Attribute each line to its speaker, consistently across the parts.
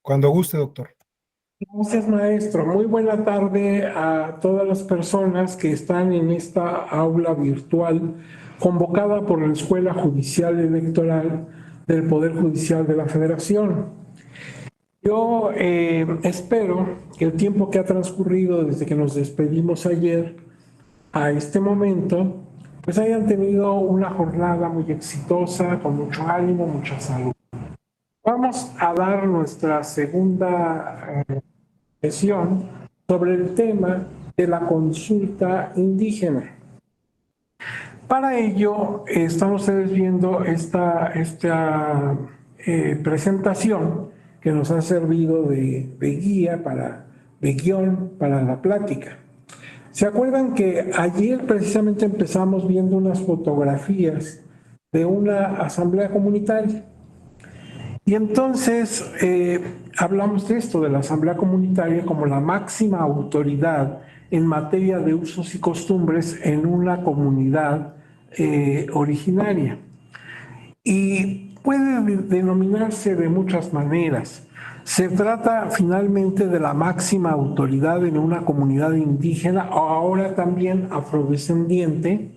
Speaker 1: Cuando guste, doctor.
Speaker 2: Gracias, maestro. Muy buena tarde a todas las personas que están en esta aula virtual convocada por la Escuela Judicial Electoral del Poder Judicial de la Federación. Yo espero que el tiempo que ha transcurrido desde que nos despedimos ayer a este momento, pues hayan tenido una jornada muy exitosa, con mucho ánimo, mucha salud. Vamos a dar nuestra segunda sesión sobre el tema de la consulta indígena. Para ello, están ustedes viendo esta presentación que nos ha servido de guía, de guión para la plática. ¿Se acuerdan que ayer precisamente empezamos viendo unas fotografías de una asamblea comunitaria? Y entonces hablamos de esto, de la asamblea comunitaria como la máxima autoridad en materia de usos y costumbres en una comunidad originaria. Y puede denominarse de muchas maneras. Se trata finalmente de la máxima autoridad en una comunidad indígena, ahora también afrodescendiente.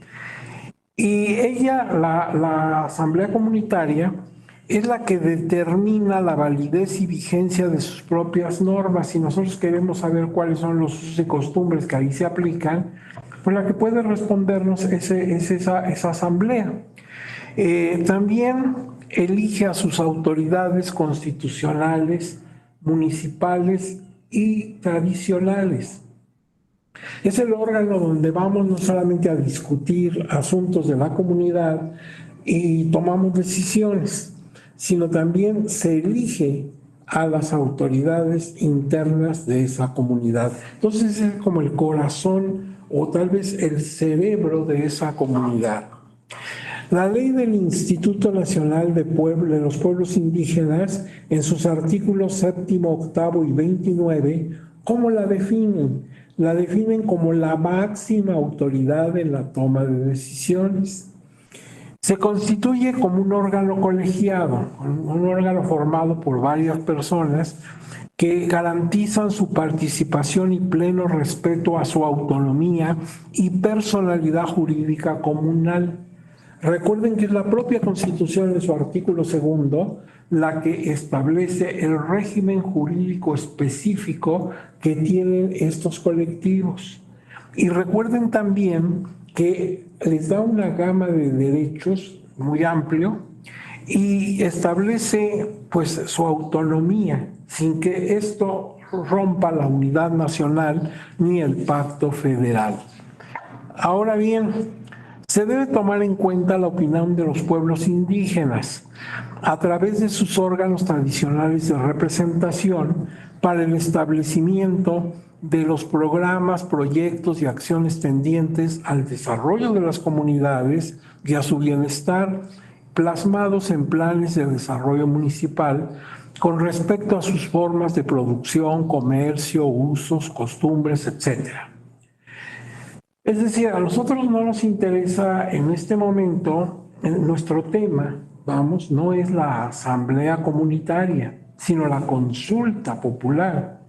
Speaker 2: Y ella, la asamblea comunitaria, es la que determina la validez y vigencia de sus propias normas. Si nosotros queremos saber cuáles son los usos y costumbres que ahí se aplican, pues la que puede respondernos es esa asamblea. También elige a sus autoridades constitucionales, municipales y tradicionales. Es el órgano donde vamos no solamente a discutir asuntos de la comunidad y tomamos decisiones, sino también se elige a las autoridades internas de esa comunidad. Entonces es como el corazón o tal vez el cerebro de esa comunidad. La ley del Instituto Nacional de los Pueblos Indígenas, en sus artículos 7, 8 y 29, ¿cómo la definen? La definen como la máxima autoridad en la toma de decisiones. Se constituye como un órgano colegiado, un órgano formado por varias personas que garantizan su participación y pleno respeto a su autonomía y personalidad jurídica comunal. Recuerden que es la propia Constitución en su artículo 2 la que establece el régimen jurídico específico que tienen estos colectivos. Y recuerden también que les da una gama de derechos muy amplio y establece pues su autonomía sin que esto rompa la unidad nacional ni el pacto federal. Ahora bien, se debe tomar en cuenta la opinión de los pueblos indígenas a través de sus órganos tradicionales de representación para el establecimiento de los programas, proyectos y acciones tendientes al desarrollo de las comunidades y a su bienestar, plasmados en planes de desarrollo municipal con respecto a sus formas de producción, comercio, usos, costumbres, etcétera. Es decir, a nosotros no nos interesa en este momento, nuestro tema, no es la asamblea comunitaria, sino la consulta popular.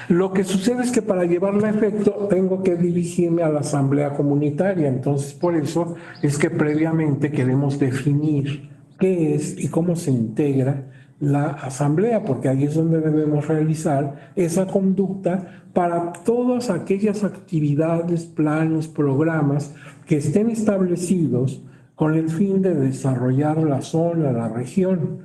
Speaker 2: Lo que sucede es que para llevarla a efecto tengo que dirigirme a la asamblea comunitaria, entonces por eso es que previamente queremos definir qué es y cómo se integra la asamblea, porque ahí es donde debemos realizar esa conducta para todas aquellas actividades, planes, programas que estén establecidos con el fin de desarrollar la zona, la región.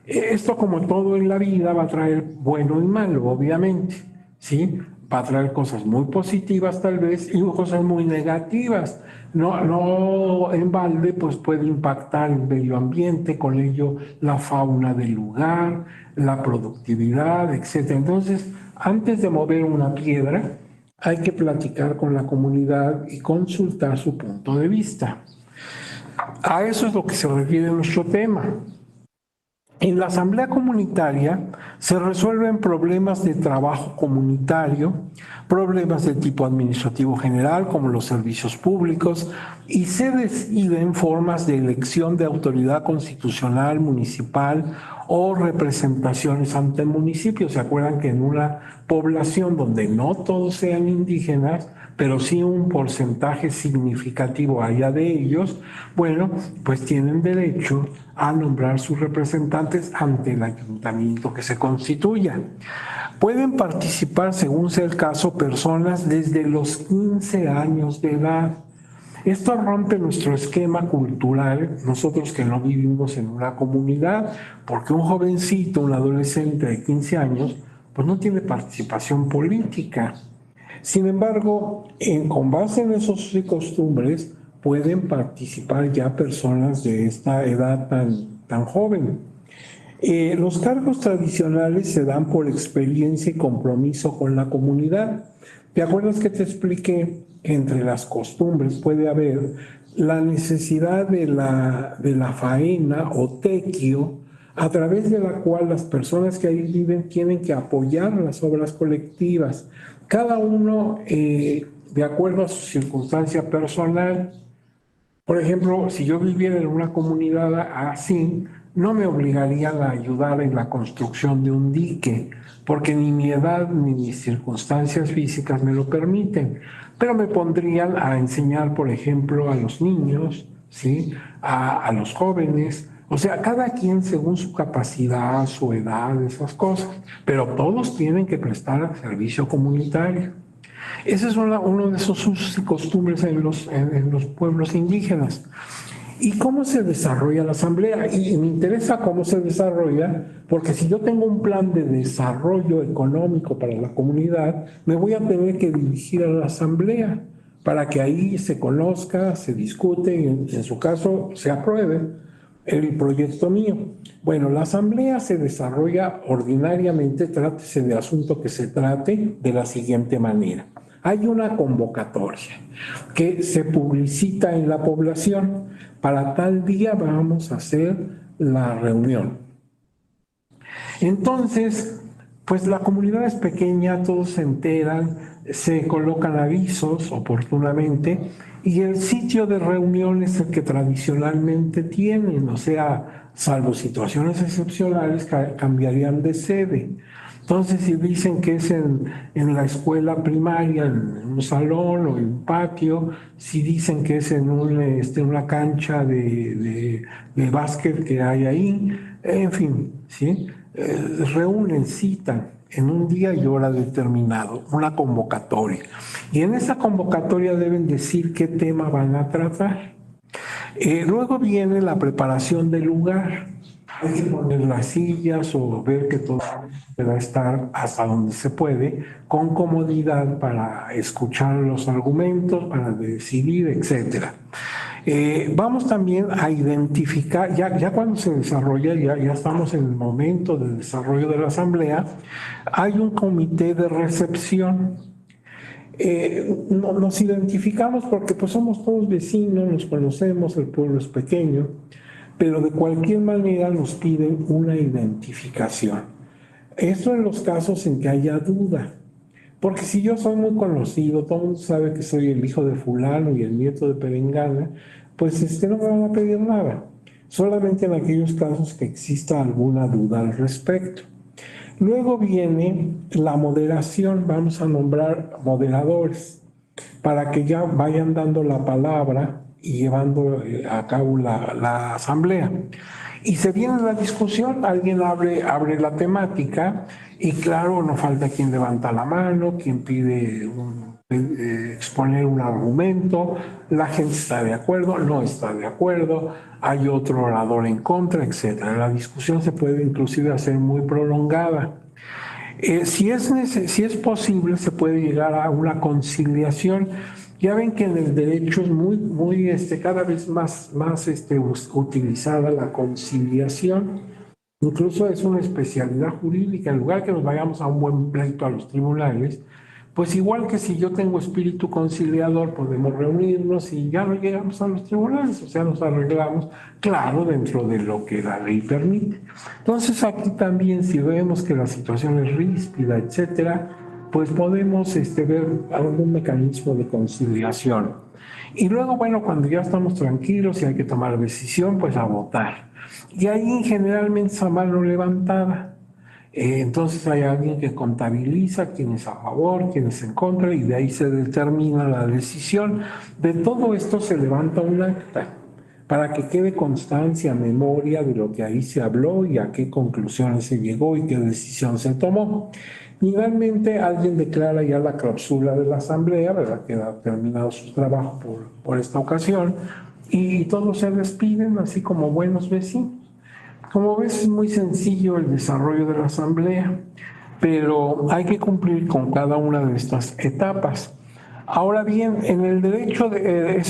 Speaker 2: Esto, como todo en la vida, va a traer bueno y malo, obviamente, ¿sí? Va a traer cosas muy positivas tal vez y cosas muy negativas. No en balde, pues puede impactar el medio ambiente, con ello la fauna del lugar, la productividad, etc. Entonces, antes de mover una piedra, hay que platicar con la comunidad y consultar su punto de vista. A eso es lo que se refiere nuestro tema. En la asamblea comunitaria se resuelven problemas de trabajo comunitario, problemas de tipo administrativo general como los servicios públicos y se deciden formas de elección de autoridad constitucional, municipal o representaciones ante municipios. ¿Se acuerdan que en una población donde no todos sean indígenas, pero sí un porcentaje significativo haya de ellos, bueno, pues tienen derecho a nombrar sus representantes ante el ayuntamiento que se constituya? Pueden participar, según sea el caso, personas desde los 15 años de edad. Esto rompe nuestro esquema cultural, nosotros que no vivimos en una comunidad, porque un jovencito, un adolescente de 15 años, pues no tiene participación política. Sin embargo, con base en esos usos y costumbres, pueden participar ya personas de esta edad tan joven. Los cargos tradicionales se dan por experiencia y compromiso con la comunidad. ¿Te acuerdas que te expliqué que entre las costumbres puede haber la necesidad de la faena o tequio, a través de la cual las personas que ahí viven tienen que apoyar las obras colectivas, cada uno de acuerdo a su circunstancia personal? Por ejemplo, si yo viviera en una comunidad así, no me obligarían a ayudar en la construcción de un dique, porque ni mi edad ni mis circunstancias físicas me lo permiten. Pero me pondrían a enseñar, por ejemplo, a los niños, ¿sí? A los jóvenes, o sea, cada quien según su capacidad, su edad, esas cosas, pero todos tienen que prestar servicio comunitario. Ese es uno de esos usos y costumbres en los pueblos indígenas. ¿Y cómo se desarrolla la asamblea? Y me interesa cómo se desarrolla, porque si yo tengo un plan de desarrollo económico para la comunidad, me voy a tener que dirigir a la asamblea para que ahí se conozca, se discute y en su caso se apruebe el proyecto mío. Bueno, la asamblea se desarrolla ordinariamente, trátese de asunto que se trate, de la siguiente manera. Hay una convocatoria que se publicita en la población. Para tal día vamos a hacer la reunión. Entonces, pues la comunidad es pequeña, todos se enteran, se colocan avisos oportunamente y el sitio de reunión es el que tradicionalmente tienen, o sea, salvo situaciones excepcionales, cambiarían de sede. Entonces, si dicen que es en la escuela primaria, en un salón o en un patio, si dicen que es en una cancha de básquet que hay ahí, en fin, ¿sí? Reúnen, citan en un día y hora determinado, una convocatoria. Y en esa convocatoria deben decir qué tema van a tratar. Luego viene la preparación del lugar. Hay que poner las sillas o ver que todo pueda estar hasta donde se puede, con comodidad para escuchar los argumentos, para decidir, etcétera. Vamos también a identificar, ya cuando se desarrolla, ya estamos en el momento del desarrollo de la asamblea, hay un comité de recepción. Nos identificamos porque pues somos todos vecinos, nos conocemos, el pueblo es pequeño, pero de cualquier manera nos piden una identificación. Esto en los casos en que haya duda. Porque si yo soy muy conocido, todo el mundo sabe que soy el hijo de fulano y el nieto de perengana, pues no me van a pedir nada. Solamente en aquellos casos que exista alguna duda al respecto. Luego viene la moderación, vamos a nombrar moderadores para que ya vayan dando la palabra y llevando a cabo la asamblea. Y se viene la discusión, alguien abre la temática y claro, no falta quien levanta la mano, quien pide exponer un argumento, la gente está de acuerdo, no está de acuerdo, hay otro orador en contra, etc. La discusión se puede inclusive hacer muy prolongada. Si es posible, se puede llegar a una conciliación. Ya ven que en el derecho es cada vez más utilizada la conciliación. Incluso es una especialidad jurídica. En lugar que nos vayamos a un buen pleito a los tribunales, pues igual que si yo tengo espíritu conciliador, podemos reunirnos y ya no llegamos a los tribunales, o sea, nos arreglamos, claro, dentro de lo que la ley permite. Entonces aquí también, si vemos que la situación es ríspida, etcétera, pues podemos ver algún mecanismo de conciliación. Y luego, bueno, cuando ya estamos tranquilos y hay que tomar decisión, pues a votar. Y ahí generalmente esa mano levantada. Entonces hay alguien que contabiliza quién es a favor, quién es en contra, y de ahí se determina la decisión. De todo esto se levanta un acta para que quede constancia, memoria de lo que ahí se habló y a qué conclusiones se llegó y qué decisión se tomó. Finalmente, alguien declara ya la clausura de la asamblea, ¿verdad? Que ha terminado su trabajo por esta ocasión, y todos se despiden así como buenos vecinos. Como ves, es muy sencillo el desarrollo de la asamblea, pero hay que cumplir con cada una de estas etapas. Ahora bien, es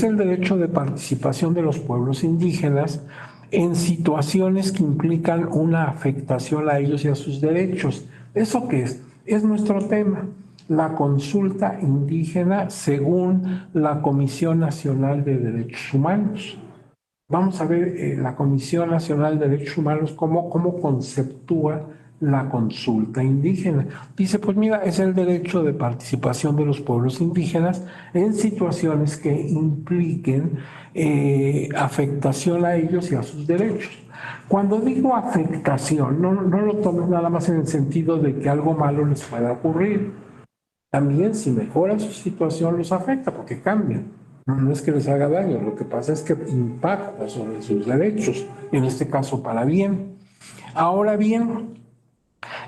Speaker 2: el derecho de participación de los pueblos indígenas en situaciones que implican una afectación a ellos y a sus derechos. ¿Eso qué es? Es nuestro tema, la consulta indígena según la Comisión Nacional de Derechos Humanos. Vamos a ver la Comisión Nacional de Derechos Humanos cómo conceptúa la consulta indígena. Dice, pues mira, es el derecho de participación de los pueblos indígenas en situaciones que impliquen afectación a ellos y a sus derechos. Cuando digo afectación, no lo tomes nada más en el sentido de que algo malo les pueda ocurrir. También si mejora su situación los afecta porque cambian. No es que les haga daño, lo que pasa es que impacta sobre sus derechos, en este caso para bien. Ahora bien,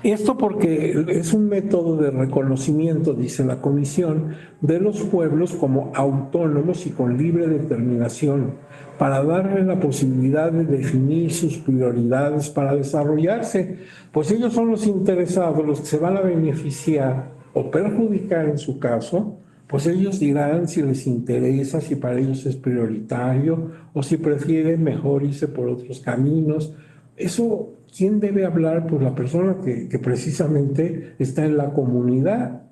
Speaker 2: esto porque es un método de reconocimiento, dice la Comisión, de los pueblos como autónomos y con libre determinación, para darle la posibilidad de definir sus prioridades para desarrollarse, pues ellos son los interesados, los que se van a beneficiar o perjudicar en su caso, pues ellos dirán si les interesa, si para ellos es prioritario o si prefieren mejor irse por otros caminos. Eso, ¿quién debe hablar? Pues la persona que precisamente está en la comunidad.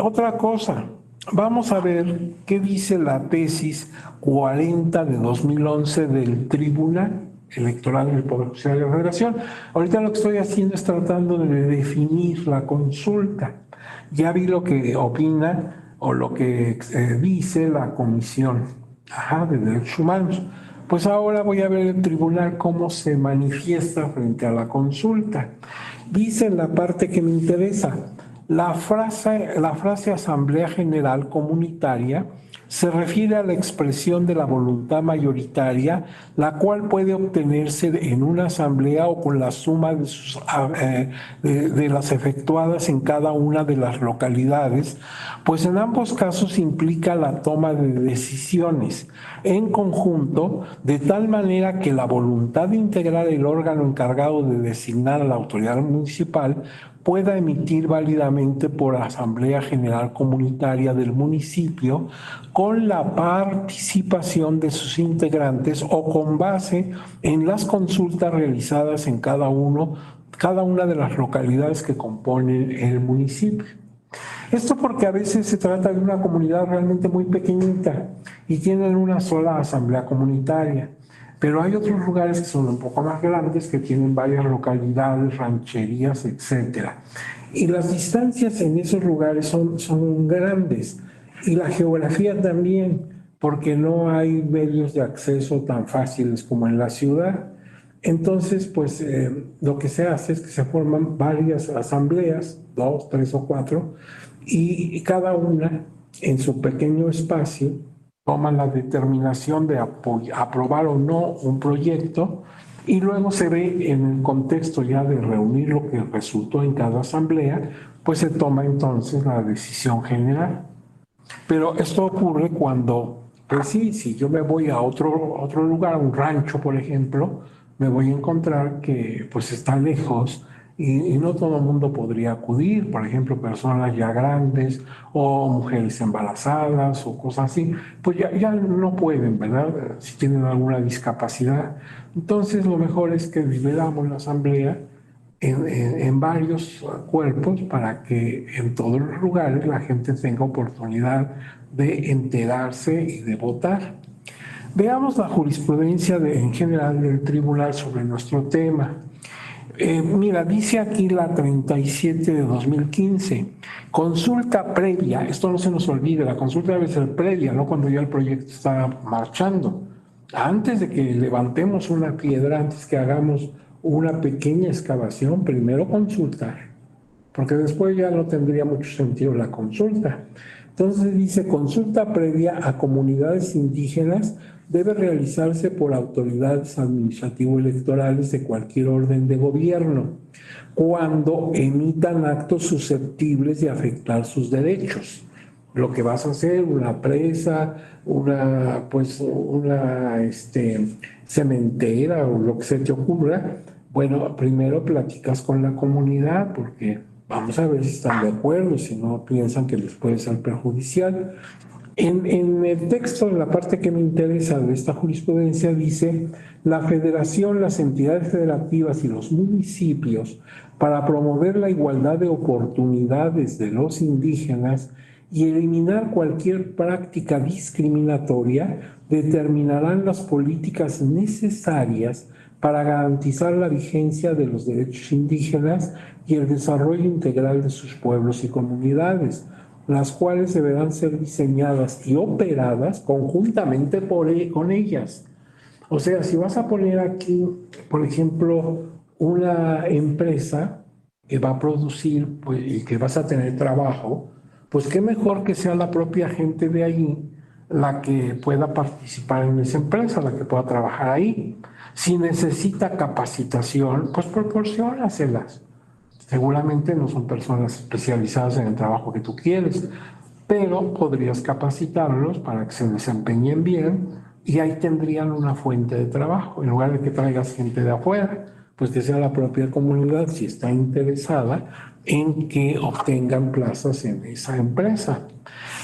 Speaker 2: Otra cosa, vamos a ver qué dice la tesis 40 de 2011 del Tribunal Electoral del Poder Judicial de la Federación. Ahorita lo que estoy haciendo es tratando de definir la consulta. Ya vi lo que opina o lo que dice la Comisión de Derechos Humanos. Pues ahora voy a ver el tribunal cómo se manifiesta frente a la consulta. Dice en la parte que me interesa, la frase Asamblea General Comunitaria se refiere a la expresión de la voluntad mayoritaria, la cual puede obtenerse en una asamblea o con la suma de las efectuadas en cada una de las localidades, pues en ambos casos implica la toma de decisiones en conjunto, de tal manera que la voluntad de integrar el órgano encargado de designar a la autoridad municipal pueda emitir válidamente por Asamblea General Comunitaria del municipio con la participación de sus integrantes o con base en las consultas realizadas en cada una de las localidades que componen el municipio. Esto porque a veces se trata de una comunidad realmente muy pequeñita y tienen una sola asamblea comunitaria. Pero hay otros lugares que son un poco más grandes, que tienen varias localidades, rancherías, etcétera. Y las distancias en esos lugares son grandes. Y la geografía también, porque no hay medios de acceso tan fáciles como en la ciudad. Entonces, pues lo que se hace es que se forman varias asambleas, 2, 3 o 4, y cada una en su pequeño espacio toman la determinación de aprobar o no un proyecto y luego se ve en el contexto ya de reunir lo que resultó en cada asamblea, pues se toma entonces la decisión general. Pero esto ocurre cuando, pues sí, si yo me voy a otro lugar, a un rancho, por ejemplo, me voy a encontrar que pues está lejos y no todo el mundo podría acudir, por ejemplo, personas ya grandes o mujeres embarazadas o cosas así, pues ya no pueden, ¿verdad? Si tienen alguna discapacidad. Entonces lo mejor es que dividamos la asamblea en varios cuerpos para que en todos los lugares la gente tenga oportunidad de enterarse y de votar. Veamos la jurisprudencia en general del tribunal sobre nuestro tema. Mira, dice aquí la 37 de 2015, consulta previa, esto no se nos olvide, la consulta debe ser previa, no cuando ya el proyecto está marchando. Antes de que levantemos una piedra, antes que hagamos una pequeña excavación, primero consultar, porque después ya no tendría mucho sentido la consulta. Entonces dice, consulta previa a comunidades indígenas debe realizarse por autoridades administrativo-electorales de cualquier orden de gobierno cuando emitan actos susceptibles de afectar sus derechos. Lo que vas a hacer, una presa, una cementera o lo que se te ocurra, bueno, primero platicas con la comunidad porque vamos a ver si están de acuerdo, si no piensan que les puede ser perjudicial. En el texto, en la parte que me interesa de esta jurisprudencia, dice, la federación, las entidades federativas y los municipios, para promover la igualdad de oportunidades de los indígenas y eliminar cualquier práctica discriminatoria, determinarán las políticas necesarias para garantizar la vigencia de los derechos indígenas y el desarrollo integral de sus pueblos y comunidades, las cuales deberán ser diseñadas y operadas conjuntamente con ellas. O sea, si vas a poner aquí, por ejemplo, una empresa que va a producir pues, y que vas a tener trabajo, pues qué mejor que sea la propia gente de ahí la que pueda participar en esa empresa, la que pueda trabajar ahí. Si necesita capacitación, pues proporciónaselas. Seguramente no son personas especializadas en el trabajo que tú quieres, pero podrías capacitarlos para que se desempeñen bien y ahí tendrían una fuente de trabajo. En lugar de que traigas gente de afuera, pues que sea la propia comunidad, si está interesada, en que obtengan plazas en esa empresa.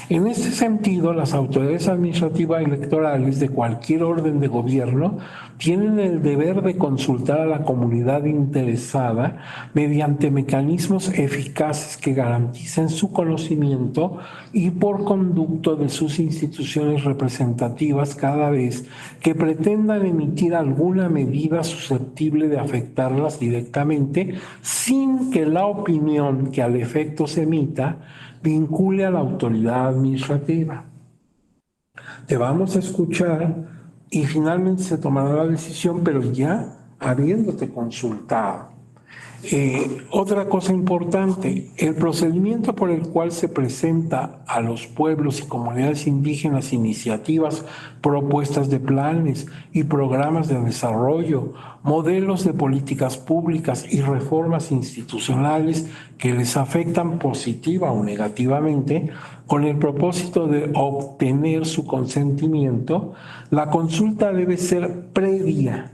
Speaker 2: En este sentido, las autoridades administrativas electorales de cualquier orden de gobierno tienen el deber de consultar a la comunidad interesada mediante mecanismos eficaces que garanticen su conocimiento y por conducto de sus instituciones representativas cada vez que pretendan emitir alguna medida susceptible de afectarlas directamente sin que la opinión que al efecto se emita vincule a la autoridad administrativa. Te vamos a escuchar y finalmente se tomará la decisión, pero ya habiéndote consultado. Otra cosa importante, el procedimiento por el cual se presenta a los pueblos y comunidades indígenas iniciativas, propuestas de planes y programas de desarrollo, modelos de políticas públicas y reformas institucionales que les afectan positiva o negativamente, con el propósito de obtener su consentimiento, la consulta debe ser previa,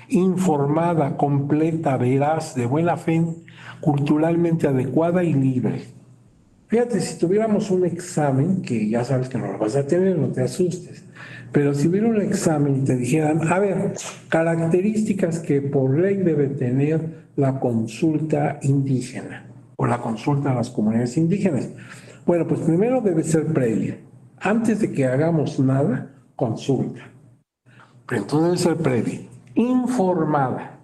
Speaker 2: informada, completa, veraz, de buena fe, culturalmente adecuada y libre. Fíjate, si tuviéramos un examen, que ya sabes que no lo vas a tener, no te asustes, pero si hubiera un examen y te dijeran, a ver, características que por ley debe tener la consulta indígena o la consulta a las comunidades indígenas. Bueno, pues primero debe ser previa. Antes de que hagamos nada, consulta. Pero entonces debe ser previa. Informada.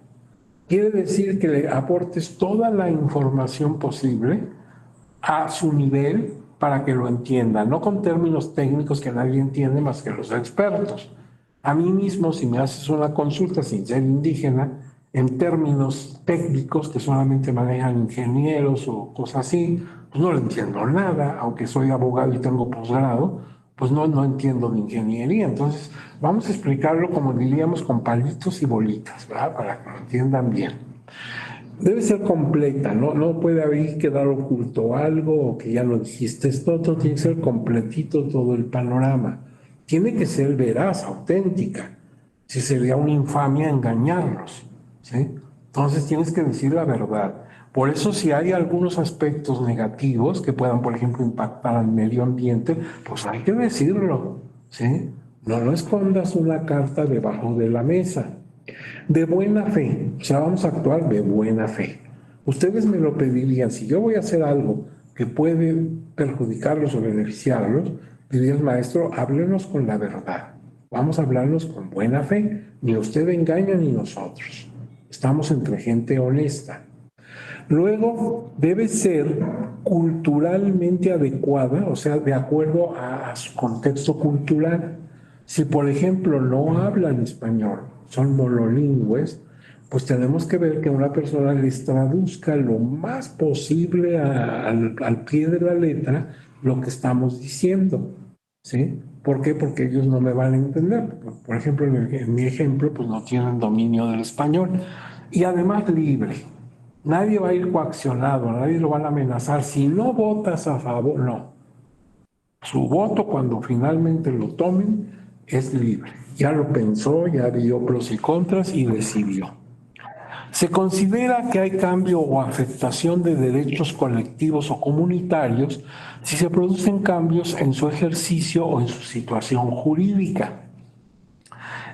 Speaker 2: Quiere decir que le aportes toda la información posible a su nivel para que lo entienda, no con términos técnicos que nadie entiende más que los expertos. A mí mismo, si me haces una consulta sin ser indígena, en términos técnicos que solamente manejan ingenieros o cosas así, pues no le entiendo nada, aunque soy abogado y tengo posgrado, pues no entiendo de ingeniería. Entonces, vamos a explicarlo como diríamos con palitos y bolitas, ¿verdad? Para que lo entiendan bien. Debe ser completa, no puede haber quedar oculto algo o que ya lo dijiste. Esto todo tiene que ser completito, todo el panorama. Tiene que ser veraz, auténtica. Si sería una infamia engañarlos, ¿sí? Entonces tienes que decir la verdad. Por eso si hay algunos aspectos negativos que puedan, por ejemplo, impactar al medio ambiente, pues hay que decirlo, ¿sí? No escondas una carta debajo de la mesa. De buena fe, o sea, vamos a actuar de buena fe. Ustedes me lo pedirían, si yo voy a hacer algo que puede perjudicarlos o beneficiarlos, dirías, maestro, háblenos con la verdad. Vamos a hablarnos con buena fe, ni usted engaña ni nosotros. estamos entre gente honesta. Luego, debe ser culturalmente adecuada, o sea, de acuerdo a su contexto cultural. Si, por ejemplo, no hablan español, son monolingües, pues tenemos que ver que una persona les traduzca lo más posible al pie de la letra lo que estamos diciendo, ¿sí? ¿Por qué? Porque ellos no me van a entender. Por ejemplo, en mi ejemplo, pues no tienen dominio del español. Y además libre. Nadie va a ir coaccionado, nadie lo van a amenazar. Si no votas a favor, no. Su voto, cuando finalmente lo tomen, es libre. Ya lo pensó, ya vio pros y contras y decidió. Se considera que hay cambio o afectación de derechos colectivos o comunitarios si se producen cambios en su ejercicio o en su situación jurídica.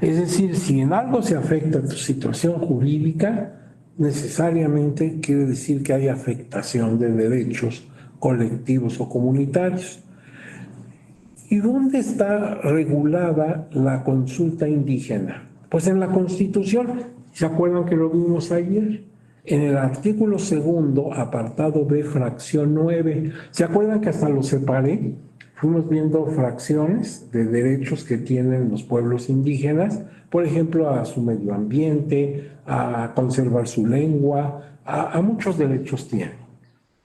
Speaker 2: Es decir, si en algo se afecta tu situación jurídica, necesariamente quiere decir que hay afectación de derechos colectivos o comunitarios. ¿Y dónde está regulada la consulta indígena? Pues en la Constitución. ¿Se acuerdan que lo vimos ayer? En el artículo segundo, apartado B, fracción 9. ¿Se acuerdan que hasta lo separé? Fuimos viendo fracciones de derechos que tienen los pueblos indígenas, por ejemplo, a su medio ambiente, a conservar su lengua, a muchos derechos tienen.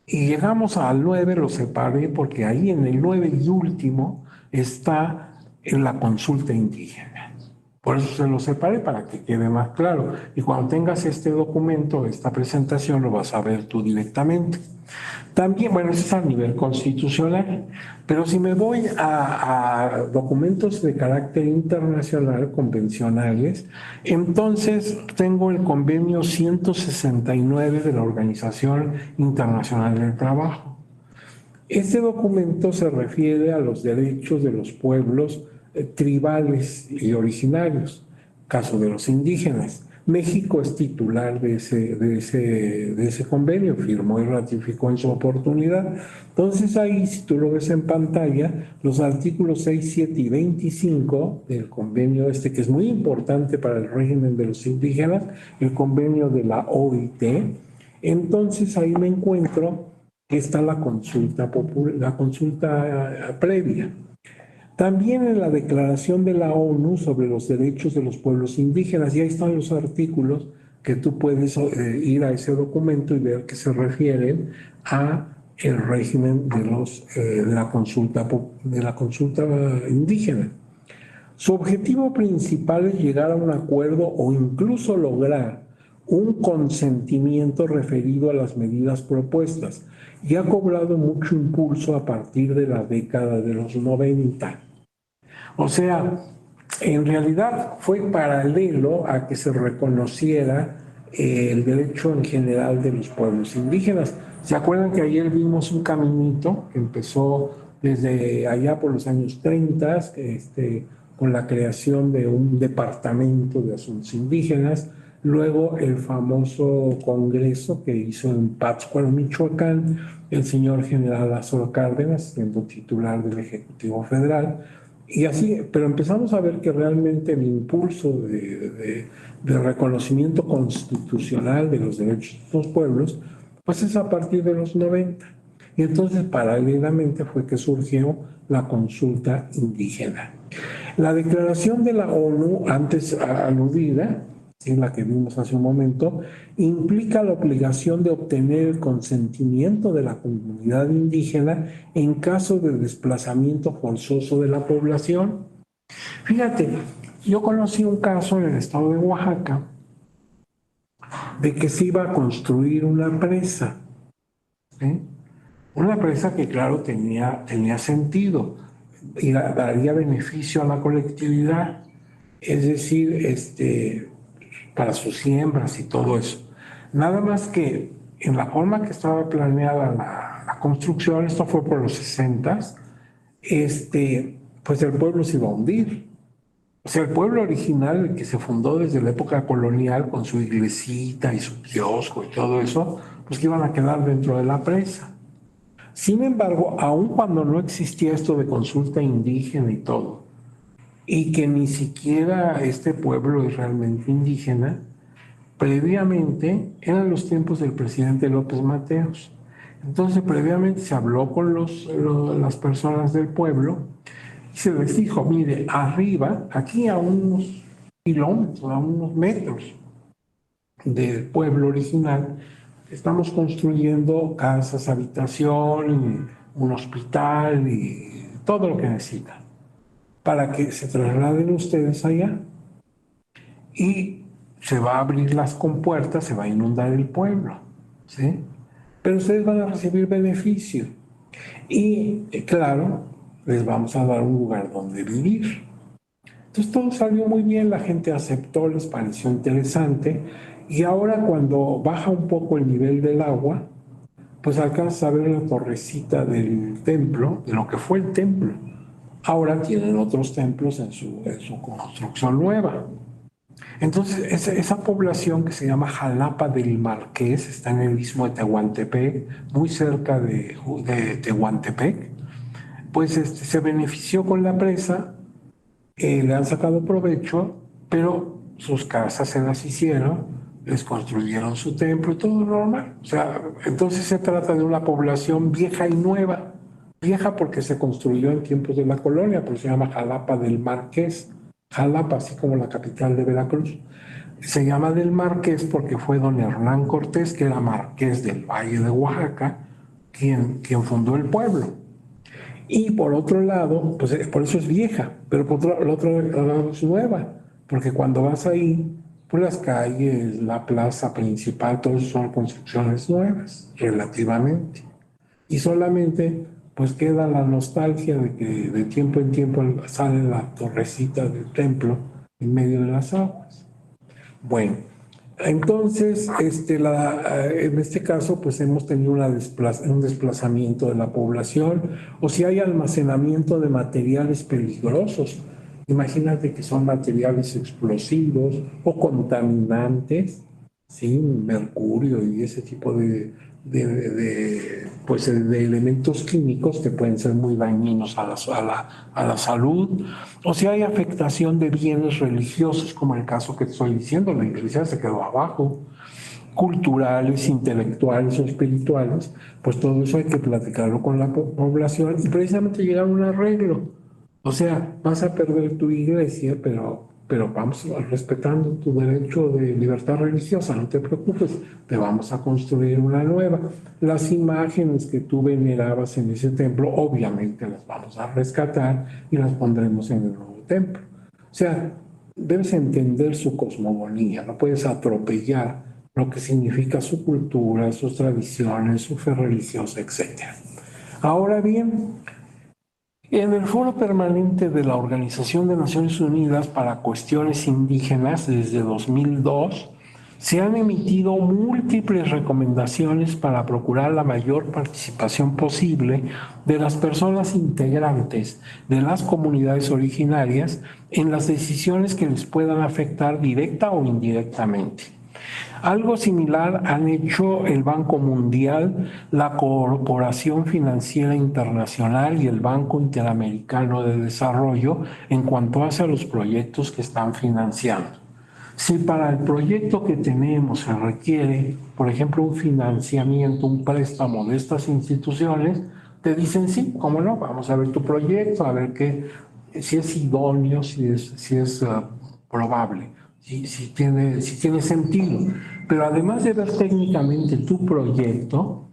Speaker 2: Y llegamos al 9, lo separé porque ahí en el 9 y último está en la consulta indígena. Por eso se lo separé para que quede más claro. Y cuando tengas este documento, esta presentación, lo vas a ver tú directamente. También, bueno, eso es a nivel constitucional, pero si me voy a documentos de carácter internacional, convencionales, entonces tengo el convenio 169 de la Organización Internacional del Trabajo. Este documento se refiere a los derechos de los pueblos tribales y originarios, caso de los indígenas. México es titular de ese convenio, firmó y ratificó en su oportunidad. Entonces ahí, si tú lo ves en pantalla, los artículos 6, 7 y 25 del convenio este, que es muy importante para el régimen de los indígenas, el convenio de la OIT, entonces ahí me encuentro que está la consulta previa. También en la Declaración de la ONU sobre los derechos de los pueblos indígenas, y ahí están los artículos que tú puedes ir a ese documento y ver que se refieren a el régimen de la consulta indígena. Su objetivo principal es llegar a un acuerdo o incluso lograr un consentimiento referido a las medidas propuestas y ha cobrado mucho impulso a partir de la década de los 90. O sea, en realidad fue paralelo a que se reconociera el derecho en general de los pueblos indígenas. ¿Se acuerdan que ayer vimos un caminito que empezó desde allá por los años 30, con la creación de un departamento de asuntos indígenas? Luego el famoso congreso que hizo en Pátzcuaro, Michoacán, el señor general Lázaro Cárdenas, siendo titular del Ejecutivo Federal. Y así, pero empezamos a ver que realmente el impulso de reconocimiento constitucional de los derechos de los pueblos, pues es a partir de los 90. Y entonces, paralelamente, fue que surgió la consulta indígena. La declaración de la ONU, antes aludida, en la que vimos hace un momento, implica la obligación de obtener el consentimiento de la comunidad indígena en caso de desplazamiento forzoso de la población. Fíjate, yo conocí un caso en el estado de Oaxaca de que se iba a construir una presa, ¿sí? Una presa que, claro, tenía sentido y daría beneficio a la colectividad, es decir, para sus siembras y todo eso. Nada más que en la forma que estaba planeada la construcción, esto fue por los 60, pues el pueblo se iba a hundir. O sea, el pueblo original, el que se fundó desde la época colonial con su iglesita y su kiosco y todo eso, pues que iban a quedar dentro de la presa. Sin embargo, aun cuando no existía esto de consulta indígena y todo, y que ni siquiera este pueblo es realmente indígena, Previamente eran los tiempos del presidente López Mateos. Entonces, previamente se habló con las personas del pueblo y se les dijo, mire, arriba, aquí a unos kilómetros, a unos metros del pueblo original, estamos construyendo casas, habitación, un hospital y todo lo que necesitan para que se trasladen ustedes allá. Y se va a abrir las compuertas, se va a inundar el pueblo, ¿sí? Pero ustedes van a recibir beneficio. Y claro, les vamos a dar un lugar donde vivir. Entonces todo salió muy bien, la gente aceptó, les pareció interesante. Y ahora cuando baja un poco el nivel del agua, pues alcanzas a ver la torrecita del templo, de lo que fue el templo. Ahora tienen otros templos en su construcción nueva. Entonces, esa población que se llama Jalapa del Marqués, está en el istmo de Tehuantepec, muy cerca de Tehuantepec, pues se benefició con la presa, le han sacado provecho, pero sus casas se las hicieron, les construyeron su templo y todo normal. O sea, entonces se trata de una población vieja y nueva. Vieja porque se construyó en tiempos de la colonia, pero se llama Jalapa del Marqués. Jalapa, así como la capital de Veracruz. Se llama del Marqués porque fue don Hernán Cortés, que era marqués del Valle de Oaxaca, quien fundó el pueblo. Y por otro lado, pues por eso es vieja, pero por el otro lado es nueva, porque cuando vas ahí, pues las calles, la plaza principal, todo eso son construcciones nuevas, relativamente. Y solamente pues queda la nostalgia de que de tiempo en tiempo sale la torrecita del templo en medio de las aguas. Bueno, entonces, en este caso, pues hemos tenido un desplazamiento de la población, o si hay almacenamiento de materiales peligrosos. Imagínate que son materiales explosivos o contaminantes, ¿sí? Mercurio y ese tipo pues, de elementos químicos que pueden ser muy dañinos a la salud, o si hay afectación de bienes religiosos, como el caso que te estoy diciendo, la iglesia se quedó abajo, culturales, intelectuales o espirituales, pues todo eso hay que platicarlo con la población y precisamente llegar a un arreglo. O sea, vas a perder tu iglesia, pero vamos respetando tu derecho de libertad religiosa, no te preocupes, te vamos a construir una nueva. Las imágenes que tú venerabas en ese templo, obviamente las vamos a rescatar y las pondremos en el nuevo templo. O sea, debes entender su cosmogonía, no puedes atropellar lo que significa su cultura, sus tradiciones, su fe religiosa, etc. Ahora bien, en el Foro Permanente de la Organización de Naciones Unidas para Cuestiones Indígenas desde 2002, se han emitido múltiples recomendaciones para procurar la mayor participación posible de las personas integrantes de las comunidades originarias en las decisiones que les puedan afectar directa o indirectamente. Algo similar han hecho el Banco Mundial, la Corporación Financiera Internacional y el Banco Interamericano de Desarrollo en cuanto hace a los proyectos que están financiando. Si para el proyecto que tenemos se requiere, por ejemplo, un financiamiento, un préstamo de estas instituciones, te dicen sí, cómo no, vamos a ver tu proyecto, a ver si es idóneo, si es probable, si tiene sentido. Pero además de ver técnicamente tu proyecto,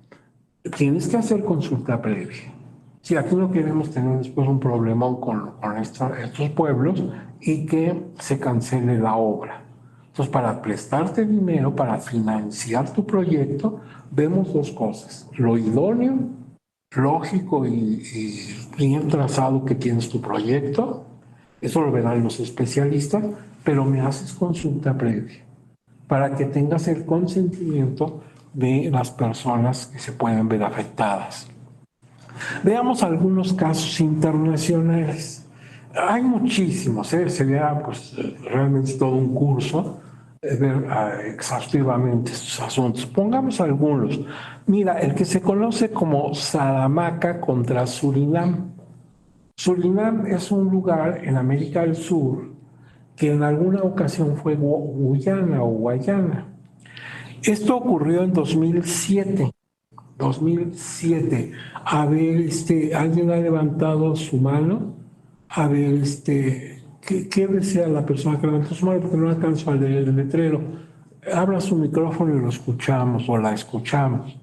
Speaker 2: tienes que hacer consulta previa. Si aquí no queremos tener después un problemón con estos pueblos y que se cancele la obra. Entonces, para prestarte dinero, para financiar tu proyecto, vemos dos cosas. Lo idóneo, lógico y bien trazado que tienes tu proyecto, eso lo verán los especialistas, pero me haces consulta previa para que tengas el consentimiento de las personas que se pueden ver afectadas. Veamos algunos casos internacionales. Hay muchísimos, sería pues realmente todo un curso ver exhaustivamente estos asuntos. Pongamos algunos. Mira, el que se conoce como Salamaca contra Surinam. Surinam es un lugar en América del Sur que en alguna ocasión fue Guyana o Guayana. Esto ocurrió en 2007. 2007. A ver, alguien ha levantado su mano. A ver, ¿qué desea la persona que levantó su mano? Porque no alcanzo a leer el letrero. Abra su micrófono y lo escuchamos o la escuchamos.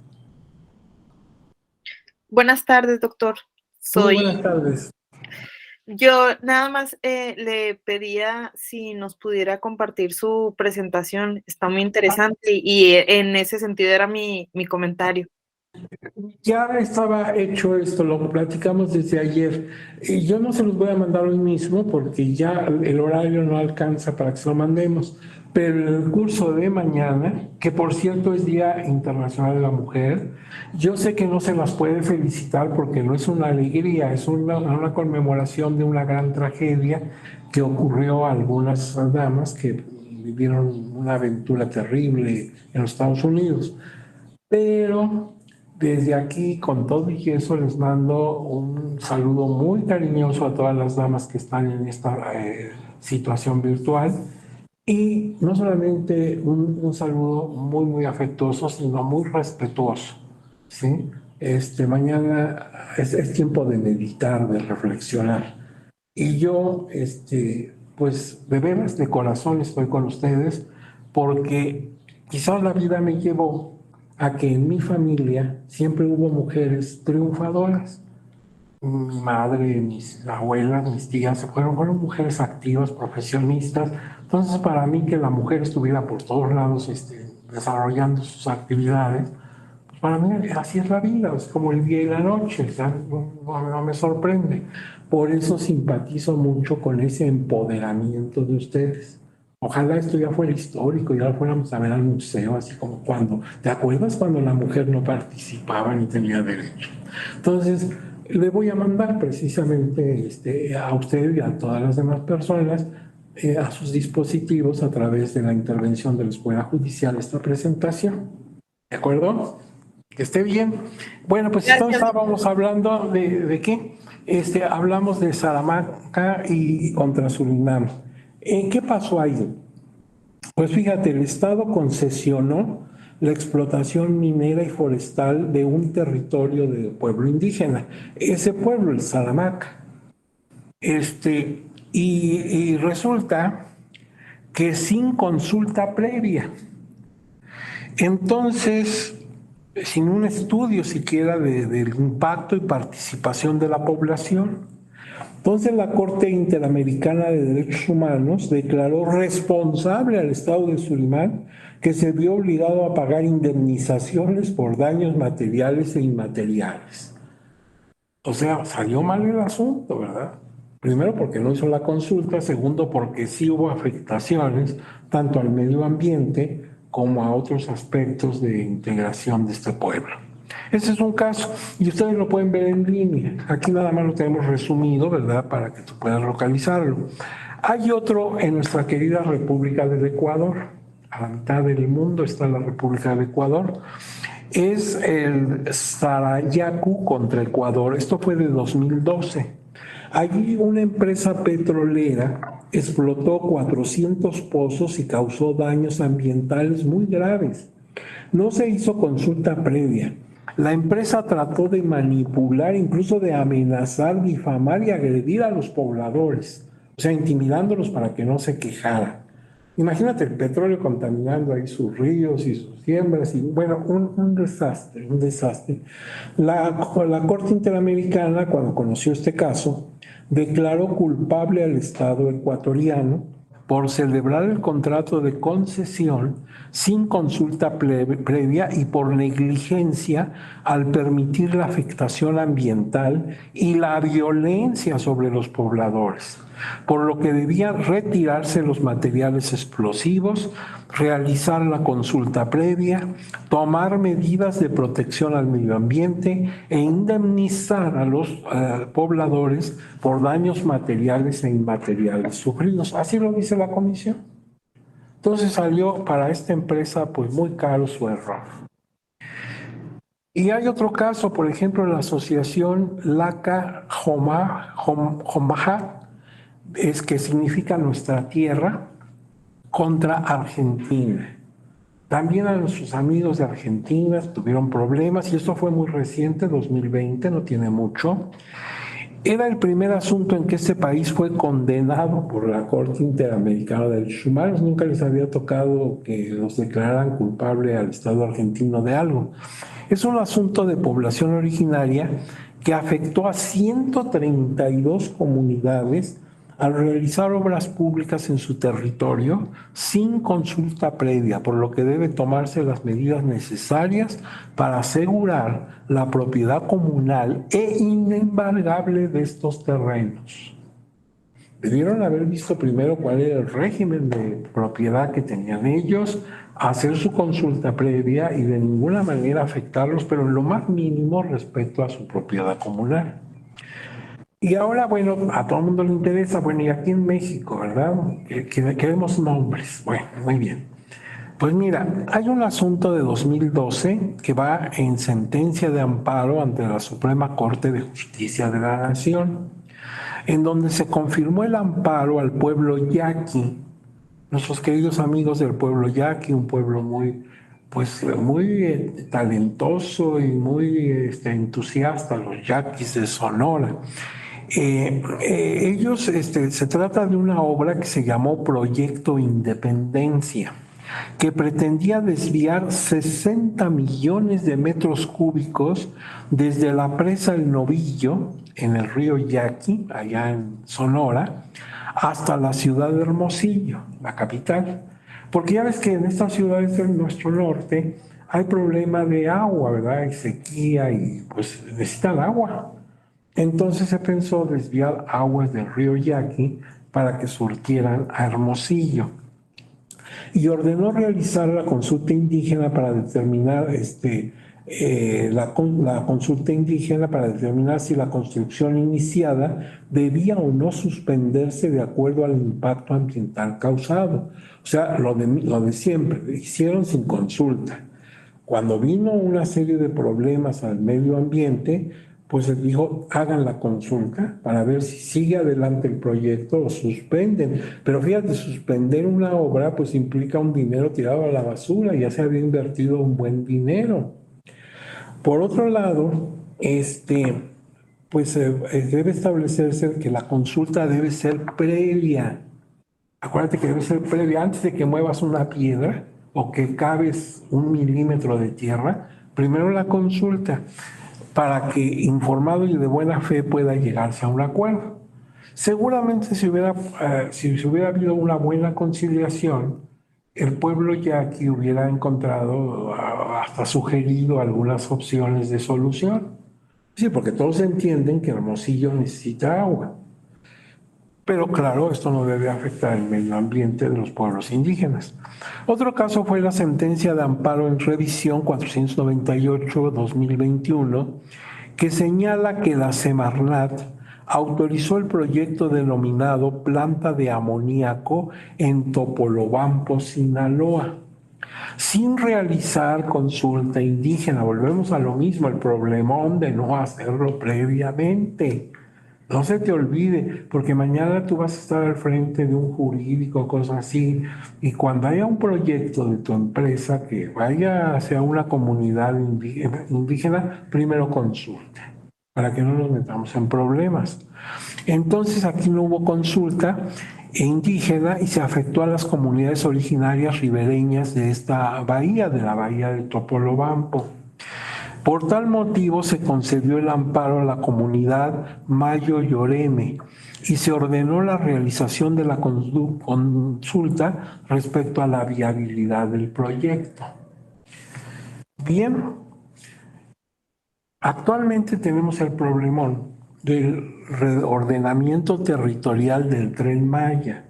Speaker 1: Buenas tardes, doctor.
Speaker 2: Muy buenas tardes.
Speaker 1: Yo nada más le pedía si nos pudiera compartir su presentación. Está muy interesante y en ese sentido era mi comentario.
Speaker 2: Ya estaba hecho esto, lo platicamos desde ayer. Y yo no se los voy a mandar hoy mismo porque ya el horario no alcanza para que se lo mandemos. Pero en el curso de mañana, que por cierto es Día Internacional de la Mujer, yo sé que no se las puede felicitar porque no es una alegría, es una conmemoración de una gran tragedia que ocurrió a algunas damas que vivieron una aventura terrible en los Estados Unidos. Pero desde aquí, con todo y eso, les mando un saludo muy cariñoso a todas las damas que están en esta situación virtual. Y no solamente un saludo muy, muy afectuoso, sino muy respetuoso. ¿Sí? Mañana es tiempo de meditar, de reflexionar. Y yo, pues de veras, de corazón estoy con ustedes porque quizás la vida me llevó a que en mi familia siempre hubo mujeres triunfadoras. Mi madre, mis abuelas, mis tías fueron mujeres activas, profesionistas. Entonces, para mí que la mujer estuviera por todos lados desarrollando sus actividades, pues para mí así es la vida, es como el día y la noche, o sea, no me sorprende. Por eso simpatizo mucho con ese empoderamiento de ustedes. Ojalá esto ya fuera histórico, ya lo fuéramos a ver al museo, así como cuando, ¿te acuerdas cuando la mujer no participaba ni tenía derecho? Entonces, le voy a mandar precisamente a usted y a todas las demás personas a sus dispositivos a través de la intervención de la Escuela Judicial esta presentación. ¿De acuerdo? Que esté bien. Bueno, pues entonces
Speaker 1: Gracias.
Speaker 2: estábamos hablando de qué. Hablamos de Salamanca y contra Surinam. ¿Qué pasó ahí? Pues fíjate, el Estado concesionó la explotación minera y forestal de un territorio de pueblo indígena. Ese pueblo, el Salamanca. Y resulta que sin consulta previa. Entonces, sin un estudio siquiera del impacto y participación de la población. Entonces la Corte Interamericana de Derechos Humanos declaró responsable al Estado de Surinam, que se vio obligado a pagar indemnizaciones por daños materiales e inmateriales. O sea, salió mal el asunto, ¿verdad? Primero porque no hizo la consulta, segundo porque sí hubo afectaciones tanto al medio ambiente como a otros aspectos de integración de este pueblo. Ese es un caso y ustedes lo pueden ver en línea. Aquí nada más lo tenemos resumido, ¿verdad? Para que tú puedas localizarlo. Hay otro en nuestra querida República del Ecuador. A la mitad del mundo está la República del Ecuador. Es el Sarayaku contra Ecuador. Esto fue de 2012. Allí una empresa petrolera explotó 400 pozos y causó daños ambientales muy graves. No se hizo consulta previa. La empresa trató de manipular, incluso de amenazar, difamar y agredir a los pobladores, o sea, intimidándolos para que no se quejaran. Imagínate el petróleo contaminando ahí sus ríos y sus siembras, y bueno, un desastre, un desastre. La Corte Interamericana, cuando conoció este caso, declaró culpable al Estado ecuatoriano por celebrar el contrato de concesión sin consulta previa y por negligencia al permitir la afectación ambiental y la violencia sobre los pobladores, por lo que debían retirarse los materiales explosivos, realizar la consulta previa, tomar medidas de protección al medio ambiente e indemnizar a los pobladores por daños materiales e inmateriales sufridos. Así lo dice la comisión. Entonces salió para esta empresa pues muy caro su error. Y hay otro caso, por ejemplo, la asociación Laca Jomaja, es que significa nuestra tierra, contra Argentina. También a nuestros amigos de Argentina tuvieron problemas y esto fue muy reciente, 2020, no tiene mucho. Era el primer asunto en que este país fue condenado por la Corte Interamericana de Derechos Humanos. Nunca les había tocado que los declararan culpable al Estado argentino de algo. Es un asunto de población originaria que afectó a 132 comunidades al realizar obras públicas en su territorio sin consulta previa, por lo que debe tomarse las medidas necesarias para asegurar la propiedad comunal e inembargable de estos terrenos. Debieron haber visto primero cuál era el régimen de propiedad que tenían ellos, hacer su consulta previa y de ninguna manera afectarlos, pero en lo más mínimo respecto a su propiedad comunal. Y ahora, bueno, a todo el mundo le interesa, bueno, y aquí en México, ¿verdad? Queremos nombres. Bueno, muy bien. Pues mira, hay un asunto de 2012 que va en sentencia de amparo ante la Suprema Corte de Justicia de la Nación, en donde se confirmó el amparo al pueblo yaqui, nuestros queridos amigos del pueblo yaqui, un pueblo muy, pues, muy talentoso y muy entusiasta, los yaquis de Sonora. Se trata de una obra que se llamó Proyecto Independencia, que pretendía desviar 60 millones de metros cúbicos desde la presa El Novillo, en el río Yaqui, allá en Sonora, hasta la ciudad de Hermosillo, la capital. Porque ya ves que en estas ciudades de nuestro norte hay problema de agua, ¿verdad? Hay sequía y pues necesitan agua. Entonces se pensó desviar aguas del río Yaqui para que surtieran a Hermosillo y ordenó realizar la consulta indígena para determinar la consulta indígena para determinar si la construcción iniciada debía o no suspenderse de acuerdo al impacto ambiental causado. O sea, lo de siempre, hicieron sin consulta. Cuando vino una serie de problemas al medio ambiente, pues les dijo, hagan la consulta para ver si sigue adelante el proyecto o suspenden. Pero fíjate, suspender una obra pues implica un dinero tirado a la basura, ya se había invertido un buen dinero. Por otro lado, debe establecerse que la consulta debe ser previa. Acuérdate que debe ser previa antes de que muevas una piedra o que caves 1 milímetro de tierra, primero la consulta para que informado y de buena fe pueda llegarse a un acuerdo. Seguramente si hubiera habido una buena conciliación, el pueblo ya aquí hubiera encontrado, hasta sugerido algunas opciones de solución. Sí, porque todos entienden que Hermosillo necesita agua. Pero claro, esto no debe afectar el medio ambiente de los pueblos indígenas. Otro caso fue la sentencia de amparo en revisión 498-2021, que señala que la Semarnat autorizó el proyecto denominado Planta de Amoníaco en Topolobampo, Sinaloa, sin realizar consulta indígena. Volvemos a lo mismo, el problemón de no hacerlo previamente. No se te olvide, porque mañana tú vas a estar al frente de un jurídico, cosas así, y cuando haya un proyecto de tu empresa que vaya hacia una comunidad indígena, primero consulte, para que no nos metamos en problemas. Entonces aquí no hubo consulta indígena y se afectó a las comunidades originarias ribereñas de esta bahía, de la bahía de Topolobampo. Por tal motivo se concedió el amparo a la comunidad Mayo Yoreme y se ordenó la realización de la consulta respecto a la viabilidad del proyecto. Bien, actualmente tenemos el problemón del reordenamiento territorial del Tren Maya,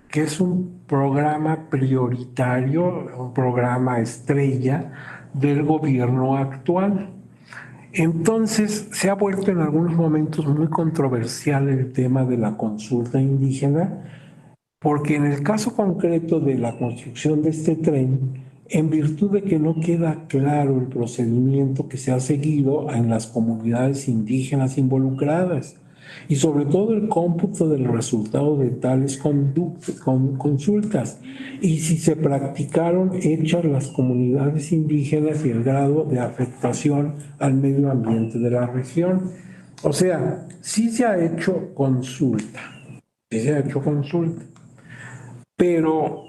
Speaker 2: que es un programa prioritario, un programa estrella del gobierno actual. Entonces, se ha vuelto en algunos momentos muy controversial el tema de la consulta indígena, porque en el caso concreto de la construcción de este tren, en virtud de que no queda claro el procedimiento que se ha seguido en las comunidades indígenas involucradas, y sobre todo el cómputo del resultado de tales consultas y si se practicaron hechas las comunidades indígenas y el grado de afectación al medio ambiente de la región. O sea, sí se ha hecho consulta, sí se ha hecho consulta, pero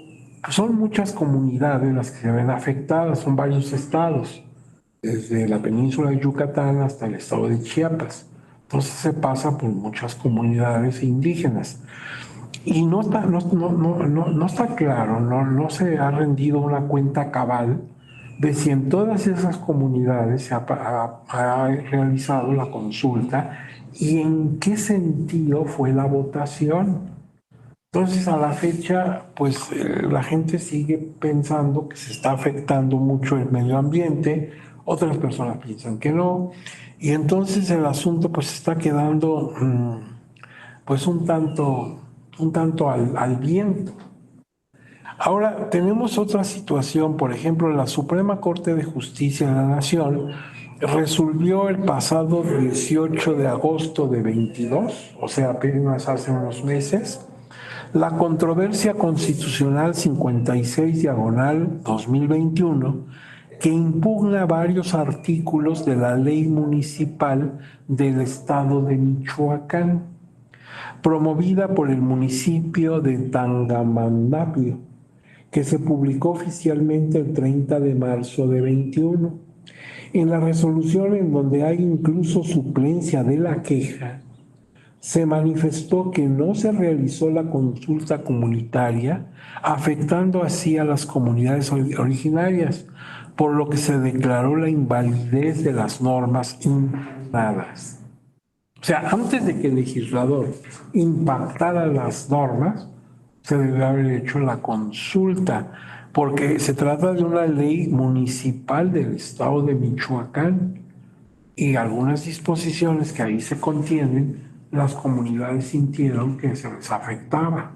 Speaker 2: son muchas comunidades las que se ven afectadas, son varios estados, desde la península de Yucatán hasta el estado de Chiapas. Entonces se pasa por muchas comunidades indígenas. Y no está claro, no se ha rendido una cuenta cabal de si en todas esas comunidades se ha realizado la consulta y en qué sentido fue la votación. Entonces, a la fecha, pues la gente sigue pensando que se está afectando mucho el medio ambiente, otras personas piensan que no, y entonces el asunto pues está quedando pues un tanto al viento. Ahora, tenemos otra situación, por ejemplo, la Suprema Corte de Justicia de la Nación resolvió el pasado 18 de agosto de 22, o sea, apenas hace unos meses, la controversia constitucional 56/2021 que impugna varios artículos de la ley municipal del estado de Michoacán, promovida por el municipio de Tangamandapio, que se publicó oficialmente el 30 de marzo de 21. En la resolución, en donde hay incluso suplencia de la queja, se manifestó que no se realizó la consulta comunitaria, afectando así a las comunidades originarias, por lo que se declaró la invalidez de las normas impugnadas. O sea, antes de que el legislador impactara las normas, se debe haber hecho la consulta, porque se trata de una ley municipal del estado de Michoacán y algunas disposiciones que ahí se contienen, las comunidades sintieron que se les afectaba.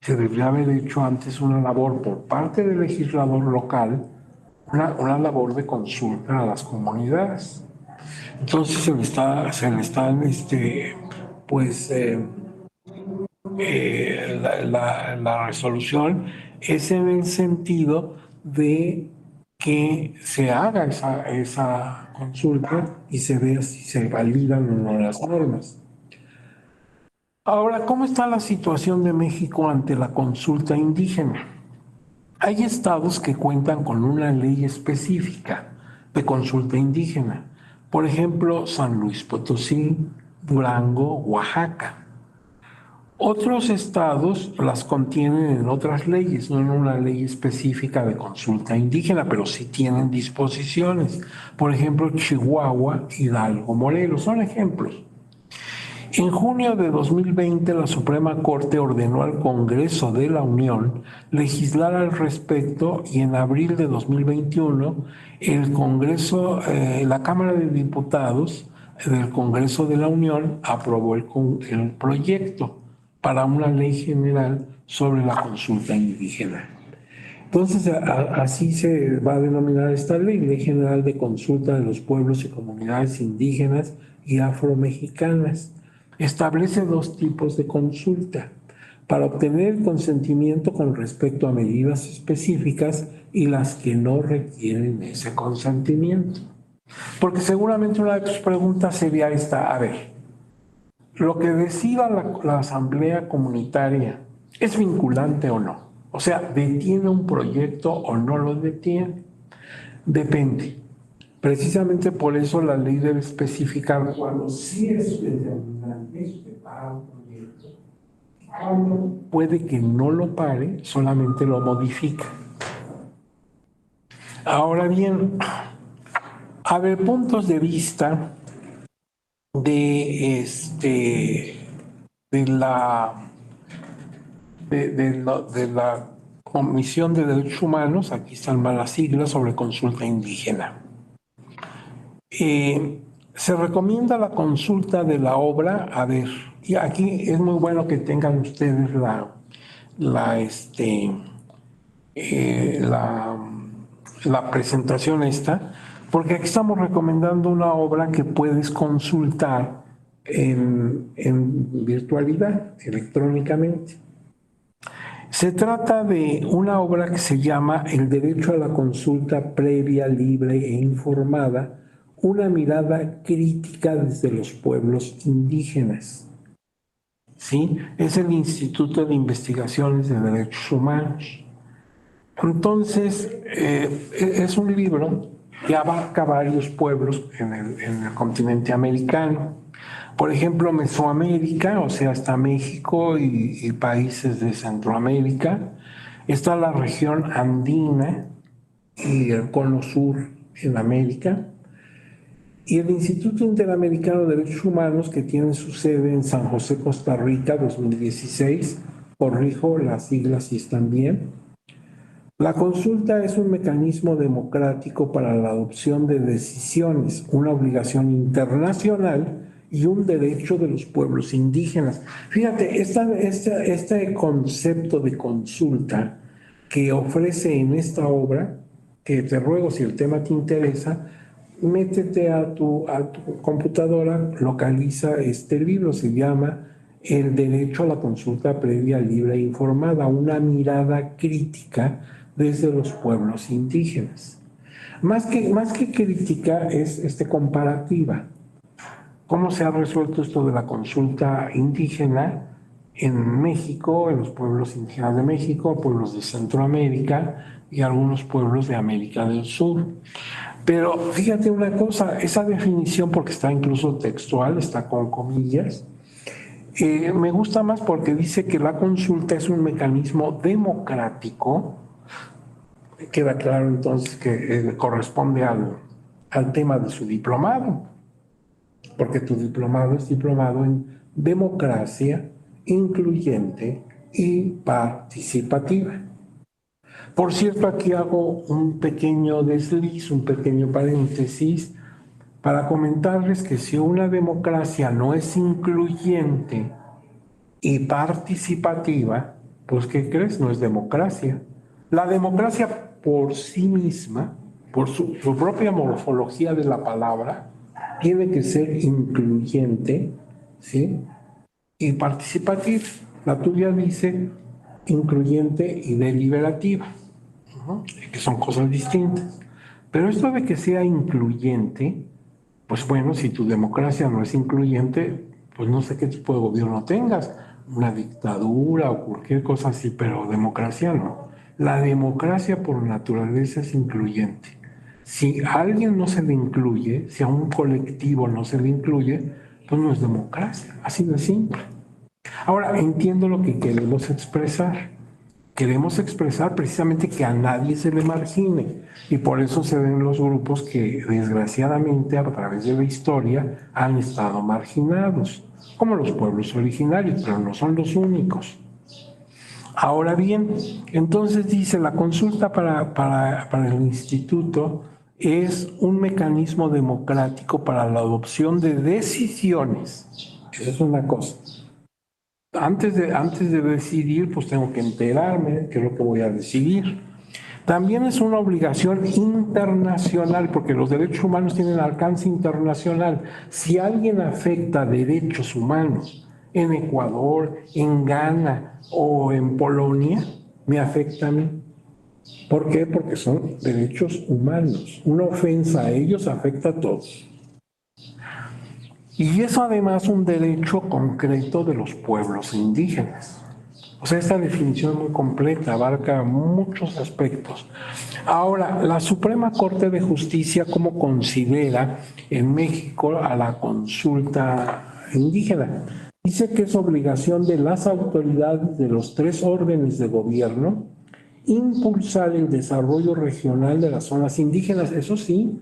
Speaker 2: Se debería haber hecho antes una labor por parte del legislador local, una labor de consulta a las comunidades. Entonces pues la resolución es en el sentido de que se haga esa consulta y se vea si se validan o no las normas. Ahora, ¿cómo está la situación de México ante la consulta indígena? Hay estados que cuentan con una ley específica de consulta indígena. Por ejemplo, San Luis Potosí, Durango, Oaxaca. Otros estados las contienen en otras leyes, no en una ley específica de consulta indígena, pero sí tienen disposiciones. Por ejemplo, Chihuahua, Hidalgo, Morelos, son ejemplos. En junio de 2020, la Suprema Corte ordenó al Congreso de la Unión legislar al respecto y en abril de 2021, la Cámara de Diputados del Congreso de la Unión aprobó el proyecto para una ley general sobre la consulta indígena. Entonces, así se va a denominar esta ley, Ley General de Consulta de los Pueblos y Comunidades Indígenas y Afromexicanas. Establece dos tipos de consulta: para obtener consentimiento con respecto a medidas específicas y las que no requieren ese consentimiento. Porque seguramente una de tus preguntas sería esta: a ver, ¿lo que decida la Asamblea Comunitaria es vinculante o no? O sea, ¿detiene un proyecto o no lo detiene? Depende. Precisamente por eso la ley debe especificar cuando sí es determinante para un proyecto, cuando puede que no lo pare, solamente lo modifica. Ahora bien, a ver, puntos de vista de la Comisión de Derechos Humanos, aquí están mal las siglas, sobre consulta indígena. Se recomienda la consulta de la obra, a ver, y aquí es muy bueno que tengan ustedes la presentación esta, porque aquí estamos recomendando una obra que puedes consultar en virtualidad, electrónicamente. Se trata de una obra que se llama El derecho a la consulta previa, libre e informada, una mirada crítica desde los pueblos indígenas. ¿Sí? Es el Instituto de Investigaciones de Derechos Humanos. Entonces, es un libro que abarca varios pueblos en el continente americano. Por ejemplo, Mesoamérica, o sea, está México y países de Centroamérica. Está la región andina y el cono sur en América. Y el Instituto Interamericano de Derechos Humanos, que tiene su sede en San José, Costa Rica, 2016. Corrijo, las siglas si están bien. La consulta es un mecanismo democrático para la adopción de decisiones, una obligación internacional y un derecho de los pueblos indígenas. Fíjate, este concepto de consulta que ofrece en esta obra, que te ruego si el tema te interesa, métete a tu computadora, localiza este libro, se llama El derecho a la consulta previa, libre e informada, una mirada crítica desde los pueblos indígenas. Más que crítica es comparativa. ¿Cómo se ha resuelto esto de la consulta indígena en México, en los pueblos indígenas de México, pueblos de Centroamérica y algunos pueblos de América del Sur? Pero fíjate una cosa, esa definición, porque está incluso textual, está con comillas, me gusta más porque dice que la consulta es un mecanismo democrático. Queda claro entonces que corresponde al tema de su diplomado, porque tu diplomado es diplomado en democracia incluyente y participativa. Por cierto, aquí hago un pequeño desliz, un pequeño paréntesis, para comentarles que si una democracia no es incluyente y participativa, pues ¿qué crees? No es democracia. La democracia por sí misma, por su propia morfología de la palabra, tiene que ser incluyente, ¿sí? Y participativa. La tuya dice incluyente y deliberativa, que son cosas distintas. Pero esto de que sea incluyente, pues bueno, si tu democracia no es incluyente, pues no sé qué tipo de gobierno tengas, una dictadura o cualquier cosa así, pero democracia no. La democracia por naturaleza es incluyente. Si a alguien no se le incluye, si a un colectivo no se le incluye, pues no es democracia, así de simple. Ahora, entiendo lo que queremos expresar. Queremos expresar precisamente que a nadie se le margine y por eso se ven los grupos que desgraciadamente a través de la historia han estado marginados, como los pueblos originarios, pero no son los únicos. Ahora bien, entonces dice, la consulta para el instituto es un mecanismo democrático para la adopción de decisiones. Esa es una cosa. Antes de decidir, pues tengo que enterarme de qué es lo que voy a decidir. También es una obligación internacional, porque los derechos humanos tienen alcance internacional. Si alguien afecta derechos humanos en Ecuador, en Ghana o en Polonia, me afecta a mí. ¿Por qué? Porque son derechos humanos. Una ofensa a ellos afecta a todos. Y eso además un derecho concreto de los pueblos indígenas. O sea, esta definición es muy completa, abarca muchos aspectos. Ahora, la Suprema Corte de Justicia, ¿cómo considera en México a la consulta indígena? Dice que es obligación de las autoridades de los tres órdenes de gobierno impulsar el desarrollo regional de las zonas indígenas. Eso sí,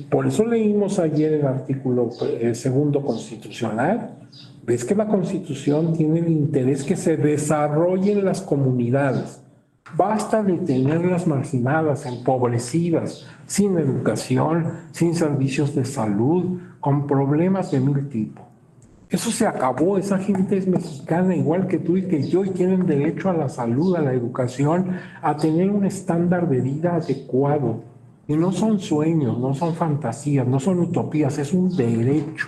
Speaker 2: por eso leímos ayer el artículo segundo constitucional. Ves que la Constitución tiene el interés que se desarrollen las comunidades. Basta de tenerlas marginadas, empobrecidas, sin educación, sin servicios de salud, con problemas de mil tipos. Eso se acabó, esa gente es mexicana igual que tú y que yo y tienen derecho a la salud, a la educación, a tener un estándar de vida adecuado. Y no son sueños, no son fantasías, no son utopías, es un derecho.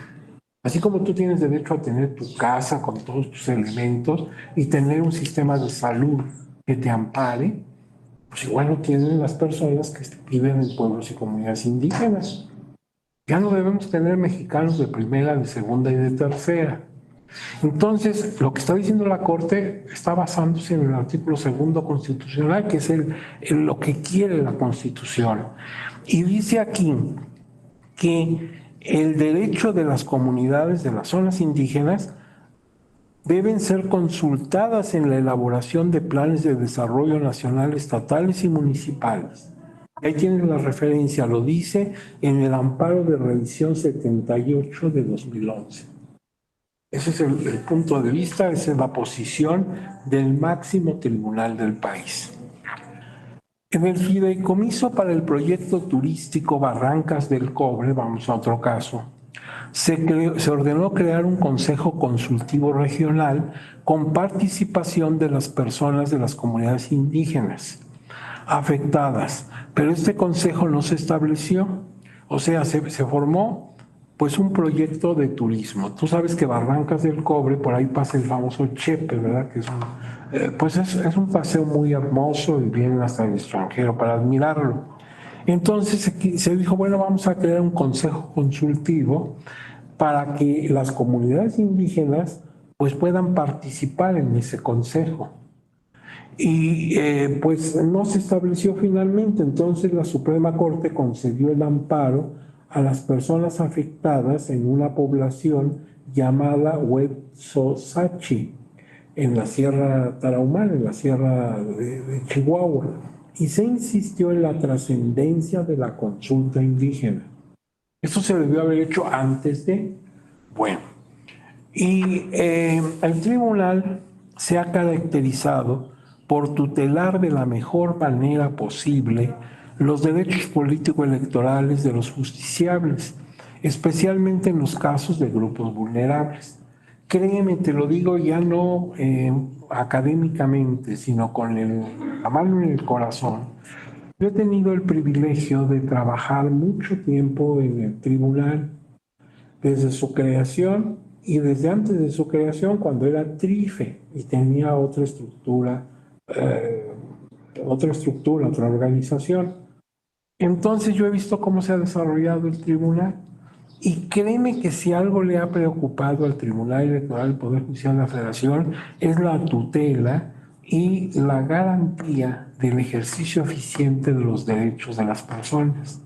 Speaker 2: Así como tú tienes derecho a tener tu casa con todos tus elementos y tener un sistema de salud que te ampare, pues igual lo tienen las personas que viven en pueblos y comunidades indígenas. Ya no debemos tener mexicanos de primera, de segunda y de tercera. Entonces, lo que está diciendo la Corte está basándose en el artículo segundo constitucional, que es lo que quiere la Constitución. Y dice aquí que el derecho de las comunidades de las zonas indígenas deben ser consultadas en la elaboración de planes de desarrollo nacional, estatales y municipales. Ahí tienen la referencia, lo dice en el amparo de revisión 78 de 2011. Ese es el punto de vista, esa es la posición del máximo tribunal del país. En el fideicomiso para el proyecto turístico Barrancas del Cobre, vamos a otro caso, se ordenó crear un consejo consultivo regional con participación de las personas de las comunidades indígenas afectadas, pero este consejo no se estableció, o sea, se formó pues un proyecto de turismo. Tú sabes que Barrancas del Cobre, por ahí pasa el famoso Chepe, ¿verdad? Que es pues es un paseo muy hermoso y vienen hasta el extranjero para admirarlo. Entonces se dijo, bueno, vamos a crear un consejo consultivo para que las comunidades indígenas pues puedan participar en ese consejo. Y pues no se estableció finalmente, entonces la Suprema Corte concedió el amparo a las personas afectadas en una población llamada Huetzosachi, en la Sierra Tarahumara, en la Sierra de Chihuahua, y se insistió en la trascendencia de la consulta indígena. Eso se debió haber hecho antes de, bueno, y el tribunal se ha caracterizado por tutelar de la mejor manera posible los derechos político-electorales de los justiciables, especialmente en los casos de grupos vulnerables. Créeme, te lo digo ya no académicamente, sino con la mano en el corazón. Yo he tenido el privilegio de trabajar mucho tiempo en el tribunal, desde su creación y desde antes de su creación, cuando era TRIFE y tenía eh, otra estructura, otra organización. Entonces yo he visto cómo se ha desarrollado el tribunal y créeme que si algo le ha preocupado al Tribunal Electoral del Poder Judicial de la Federación es la tutela y la garantía del ejercicio eficiente de los derechos de las personas.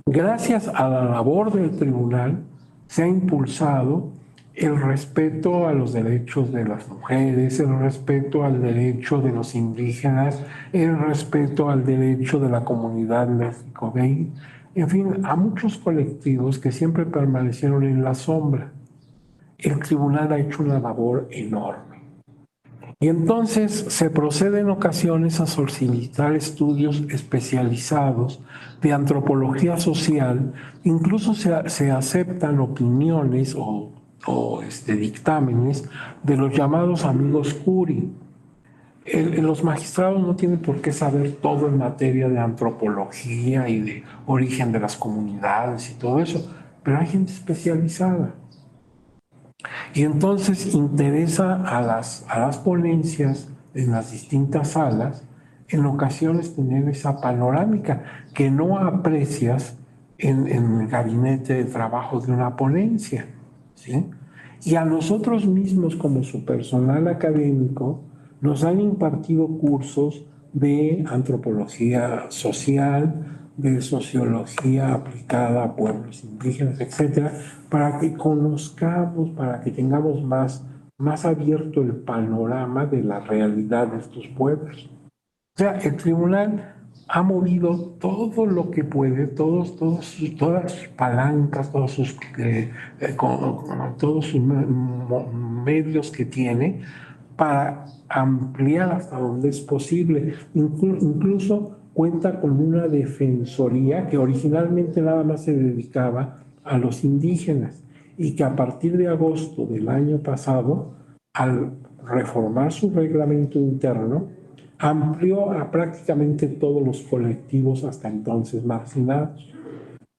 Speaker 2: Gracias a la labor del tribunal se ha impulsado el respeto a los derechos de las mujeres, el respeto al derecho de los indígenas, el respeto al derecho de la comunidad lésbico-gay, en fin, a muchos colectivos que siempre permanecieron en la sombra. El tribunal ha hecho una labor enorme. Y entonces se procede en ocasiones a solicitar estudios especializados de antropología social, incluso se aceptan opiniones o dictámenes de los llamados amigos Curie. Los magistrados no tienen por qué saber todo en materia de antropología y de origen de las comunidades y todo eso, pero hay gente especializada. Y entonces interesa a las ponencias en las distintas salas, en ocasiones tener esa panorámica que no aprecias en el gabinete de trabajo de una ponencia, ¿sí? Y a nosotros mismos, como su personal académico, nos han impartido cursos de antropología social, de sociología aplicada a pueblos indígenas, etcétera, para que conozcamos, para que tengamos más abierto el panorama de la realidad de estos pueblos. O sea, el tribunal ha movido todo lo que puede, todas sus palancas, todos sus medios que tiene para ampliar hasta donde es posible. Incluso cuenta con una defensoría que originalmente nada más se dedicaba a los indígenas y que a partir de agosto del año pasado, al reformar su reglamento interno, amplió a prácticamente todos los colectivos hasta entonces marginados.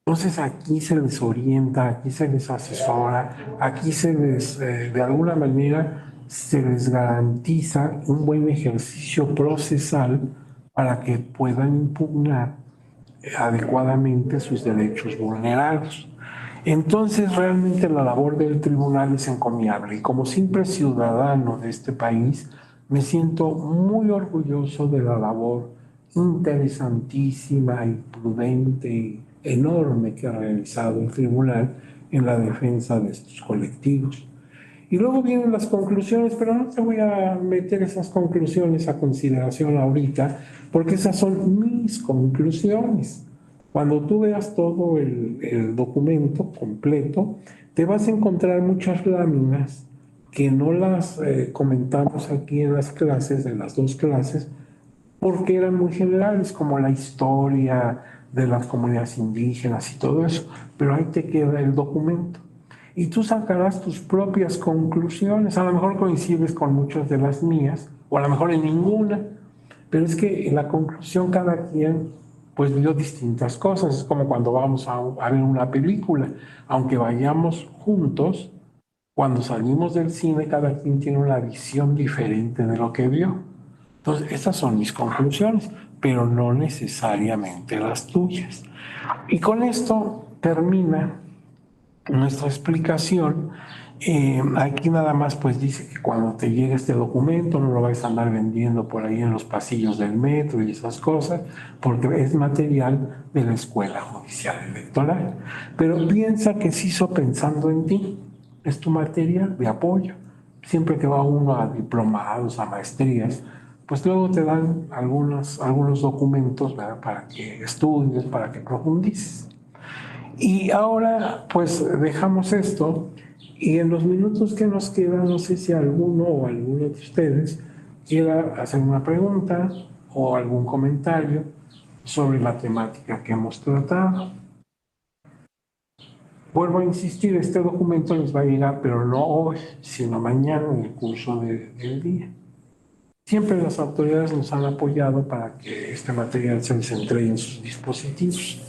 Speaker 2: Entonces aquí se les orienta, aquí se les asesora, aquí de alguna manera se les garantiza un buen ejercicio procesal para que puedan impugnar adecuadamente sus derechos vulnerados. Entonces, realmente la labor del tribunal es encomiable y como simple ciudadano de este país, me siento muy orgulloso de la labor interesantísima y prudente y enorme que ha realizado el tribunal en la defensa de estos colectivos. Y luego vienen las conclusiones, pero no te voy a meter esas conclusiones a consideración ahorita, porque esas son mis conclusiones. Cuando tú veas todo el documento completo, te vas a encontrar muchas láminas que no las comentamos aquí en las clases, en las dos clases, porque eran muy generales, como la historia de las comunidades indígenas y todo eso, pero ahí te queda el documento. Y tú sacarás tus propias conclusiones, a lo mejor coincides con muchas de las mías, o a lo mejor en ninguna, pero es que en la conclusión cada quien pues vio distintas cosas, es como cuando vamos a ver una película, aunque vayamos juntos, cuando salimos del cine cada quien tiene una visión diferente de lo que vio. Entonces, estas son mis conclusiones, pero no necesariamente las tuyas. Y con esto termina nuestra explicación. Aquí nada más pues dice que cuando te llegue este documento no lo vais a andar vendiendo por ahí en los pasillos del metro y esas cosas, porque es material de la Escuela Judicial Electoral. Pero piensa que se hizo pensando en ti, es tu material de apoyo. Siempre que va uno a diplomados, a maestrías, pues luego te dan algunos documentos, ¿verdad? Para que estudies, para que profundices. Y ahora pues dejamos esto y en los minutos que nos quedan, no sé si alguno o alguno de ustedes quiera hacer una pregunta o algún comentario sobre la temática que hemos tratado. Vuelvo a insistir, este documento les va a llegar, pero no hoy, sino mañana en el curso del día. Siempre las autoridades nos han apoyado para que este material se les entregue en sus dispositivos.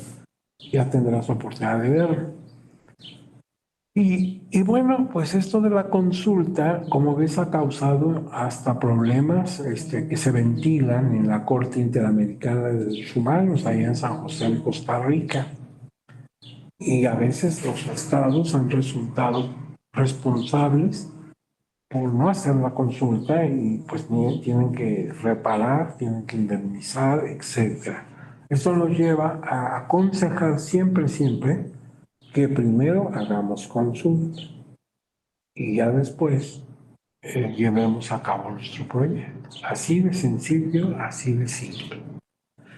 Speaker 2: Ya tendrás oportunidad de verlo. Y bueno, pues esto de la consulta, como ves, ha causado hasta problemas que se ventilan en la Corte Interamericana de Derechos Humanos, allá en San José de Costa Rica. Y a veces los estados han resultado responsables por no hacer la consulta y pues tienen que reparar, tienen que indemnizar, etcétera. Esto nos lleva a aconsejar siempre que primero hagamos consulta y ya después llevemos a cabo nuestro proyecto. Así de sencillo, así de simple.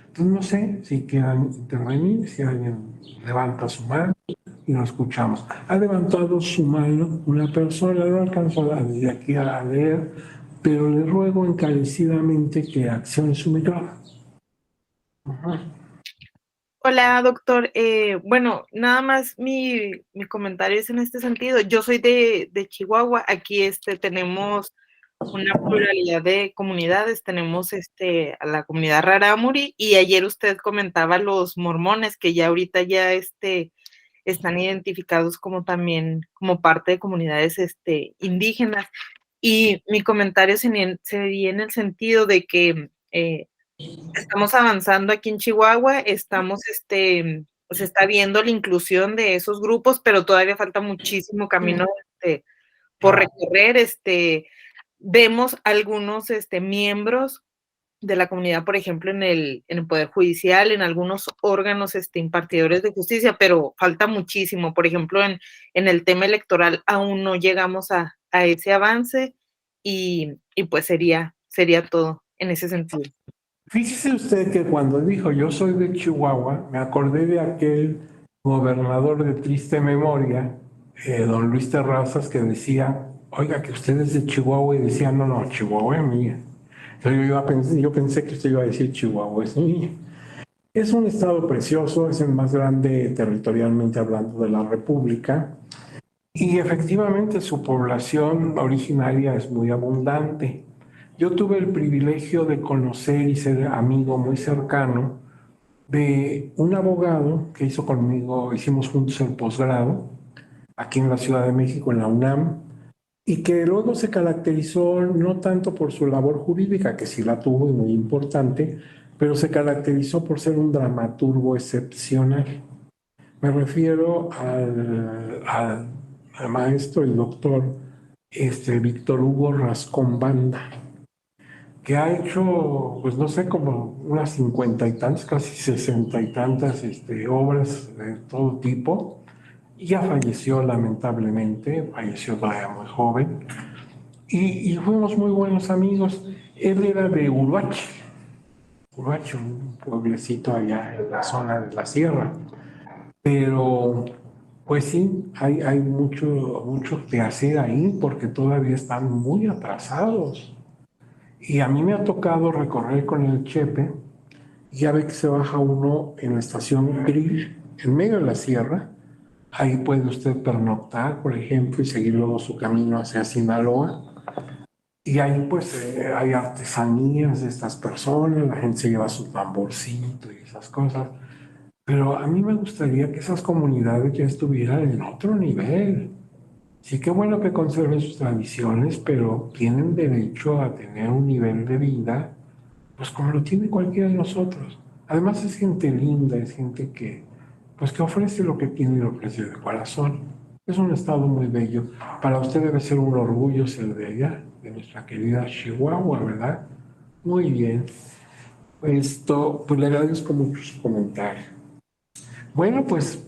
Speaker 2: Entonces no sé si quieran intervenir, si alguien levanta su mano y lo escuchamos. Ha levantado su mano una persona, no alcanzo desde aquí a leer, pero le ruego encarecidamente que accione su micrófono.
Speaker 1: Hola, doctor. Bueno, nada más mi comentario es en este sentido. Yo soy de Chihuahua. Aquí tenemos una pluralidad de comunidades. Tenemos a la comunidad Rarámuri y ayer usted comentaba los mormones que ya ahorita ya están identificados como también como parte de comunidades indígenas. Y mi comentario sería en el sentido de que estamos avanzando aquí en Chihuahua, se está viendo la inclusión de esos grupos, pero todavía falta muchísimo camino por recorrer. Vemos algunos miembros de la comunidad, por ejemplo, en el Poder Judicial, en algunos órganos impartidores de justicia, pero falta muchísimo. Por ejemplo, en el tema electoral aún no llegamos a ese avance y pues sería todo en ese sentido.
Speaker 2: Fíjese usted que cuando dijo yo soy de Chihuahua, me acordé de aquel gobernador de triste memoria, don Luis Terrazas, que decía, oiga, que usted es de Chihuahua, y decía, no, Chihuahua es mía. Entonces yo pensé que usted iba a decir Chihuahua es mía. Es un estado precioso, es el más grande territorialmente hablando de la República, y efectivamente su población originaria es muy abundante. Yo tuve el privilegio de conocer y ser amigo muy cercano de un abogado que hizo conmigo, hicimos juntos el posgrado aquí en la Ciudad de México, en la UNAM, y que luego se caracterizó no tanto por su labor jurídica, que sí la tuvo y muy importante, pero se caracterizó por ser un dramaturgo excepcional. Me refiero al maestro y doctor Víctor Hugo Rascón Banda, que ha hecho, pues no sé, como unas 50 y tantas, casi 60 y tantas obras de todo tipo. Y ya falleció lamentablemente, falleció todavía muy joven. Y fuimos muy buenos amigos. Él era de Uruachi, un pueblecito allá en la zona de la sierra. Pero, pues sí, hay mucho que hacer ahí porque todavía están muy atrasados. Y a mí me ha tocado recorrer con el Chepe, y ya ve que se baja uno en la estación Grill, en medio de la sierra. Ahí puede usted pernoctar, por ejemplo, y seguir luego su camino hacia Sinaloa. Y ahí pues hay artesanías de estas personas, la gente se lleva su tamborcito y esas cosas. Pero a mí me gustaría que esas comunidades ya estuvieran en otro nivel. Sí, qué bueno que conserven sus tradiciones, pero tienen derecho a tener un nivel de vida, pues como lo tiene cualquiera de nosotros. Además es gente linda, es gente pues que ofrece lo que tiene y lo ofrece de corazón. Es un estado muy bello. Para usted debe ser un orgullo ser de allá, de nuestra querida Chihuahua, ¿verdad? Muy bien. Pues le agradezco mucho su comentario. Bueno, pues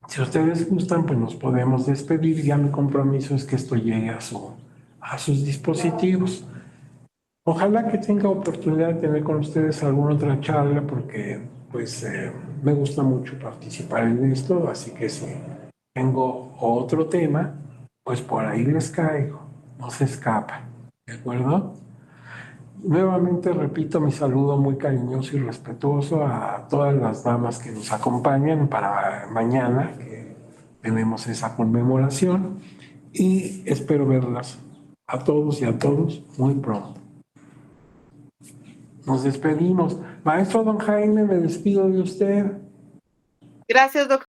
Speaker 2: si ustedes gustan, pues nos podemos despedir. Ya mi compromiso es que esto llegue a sus dispositivos. Ojalá que tenga oportunidad de tener con ustedes alguna otra charla porque pues me gusta mucho participar en esto, así que si tengo otro tema, pues por ahí les caigo, no se escapa, ¿de acuerdo? Nuevamente repito mi saludo muy cariñoso y respetuoso a todas las damas que nos acompañan para mañana, que tenemos esa conmemoración, y espero verlas a todos y a todos muy pronto. Nos despedimos. Maestro Don Jaime, me despido de usted.
Speaker 1: Gracias, doctor.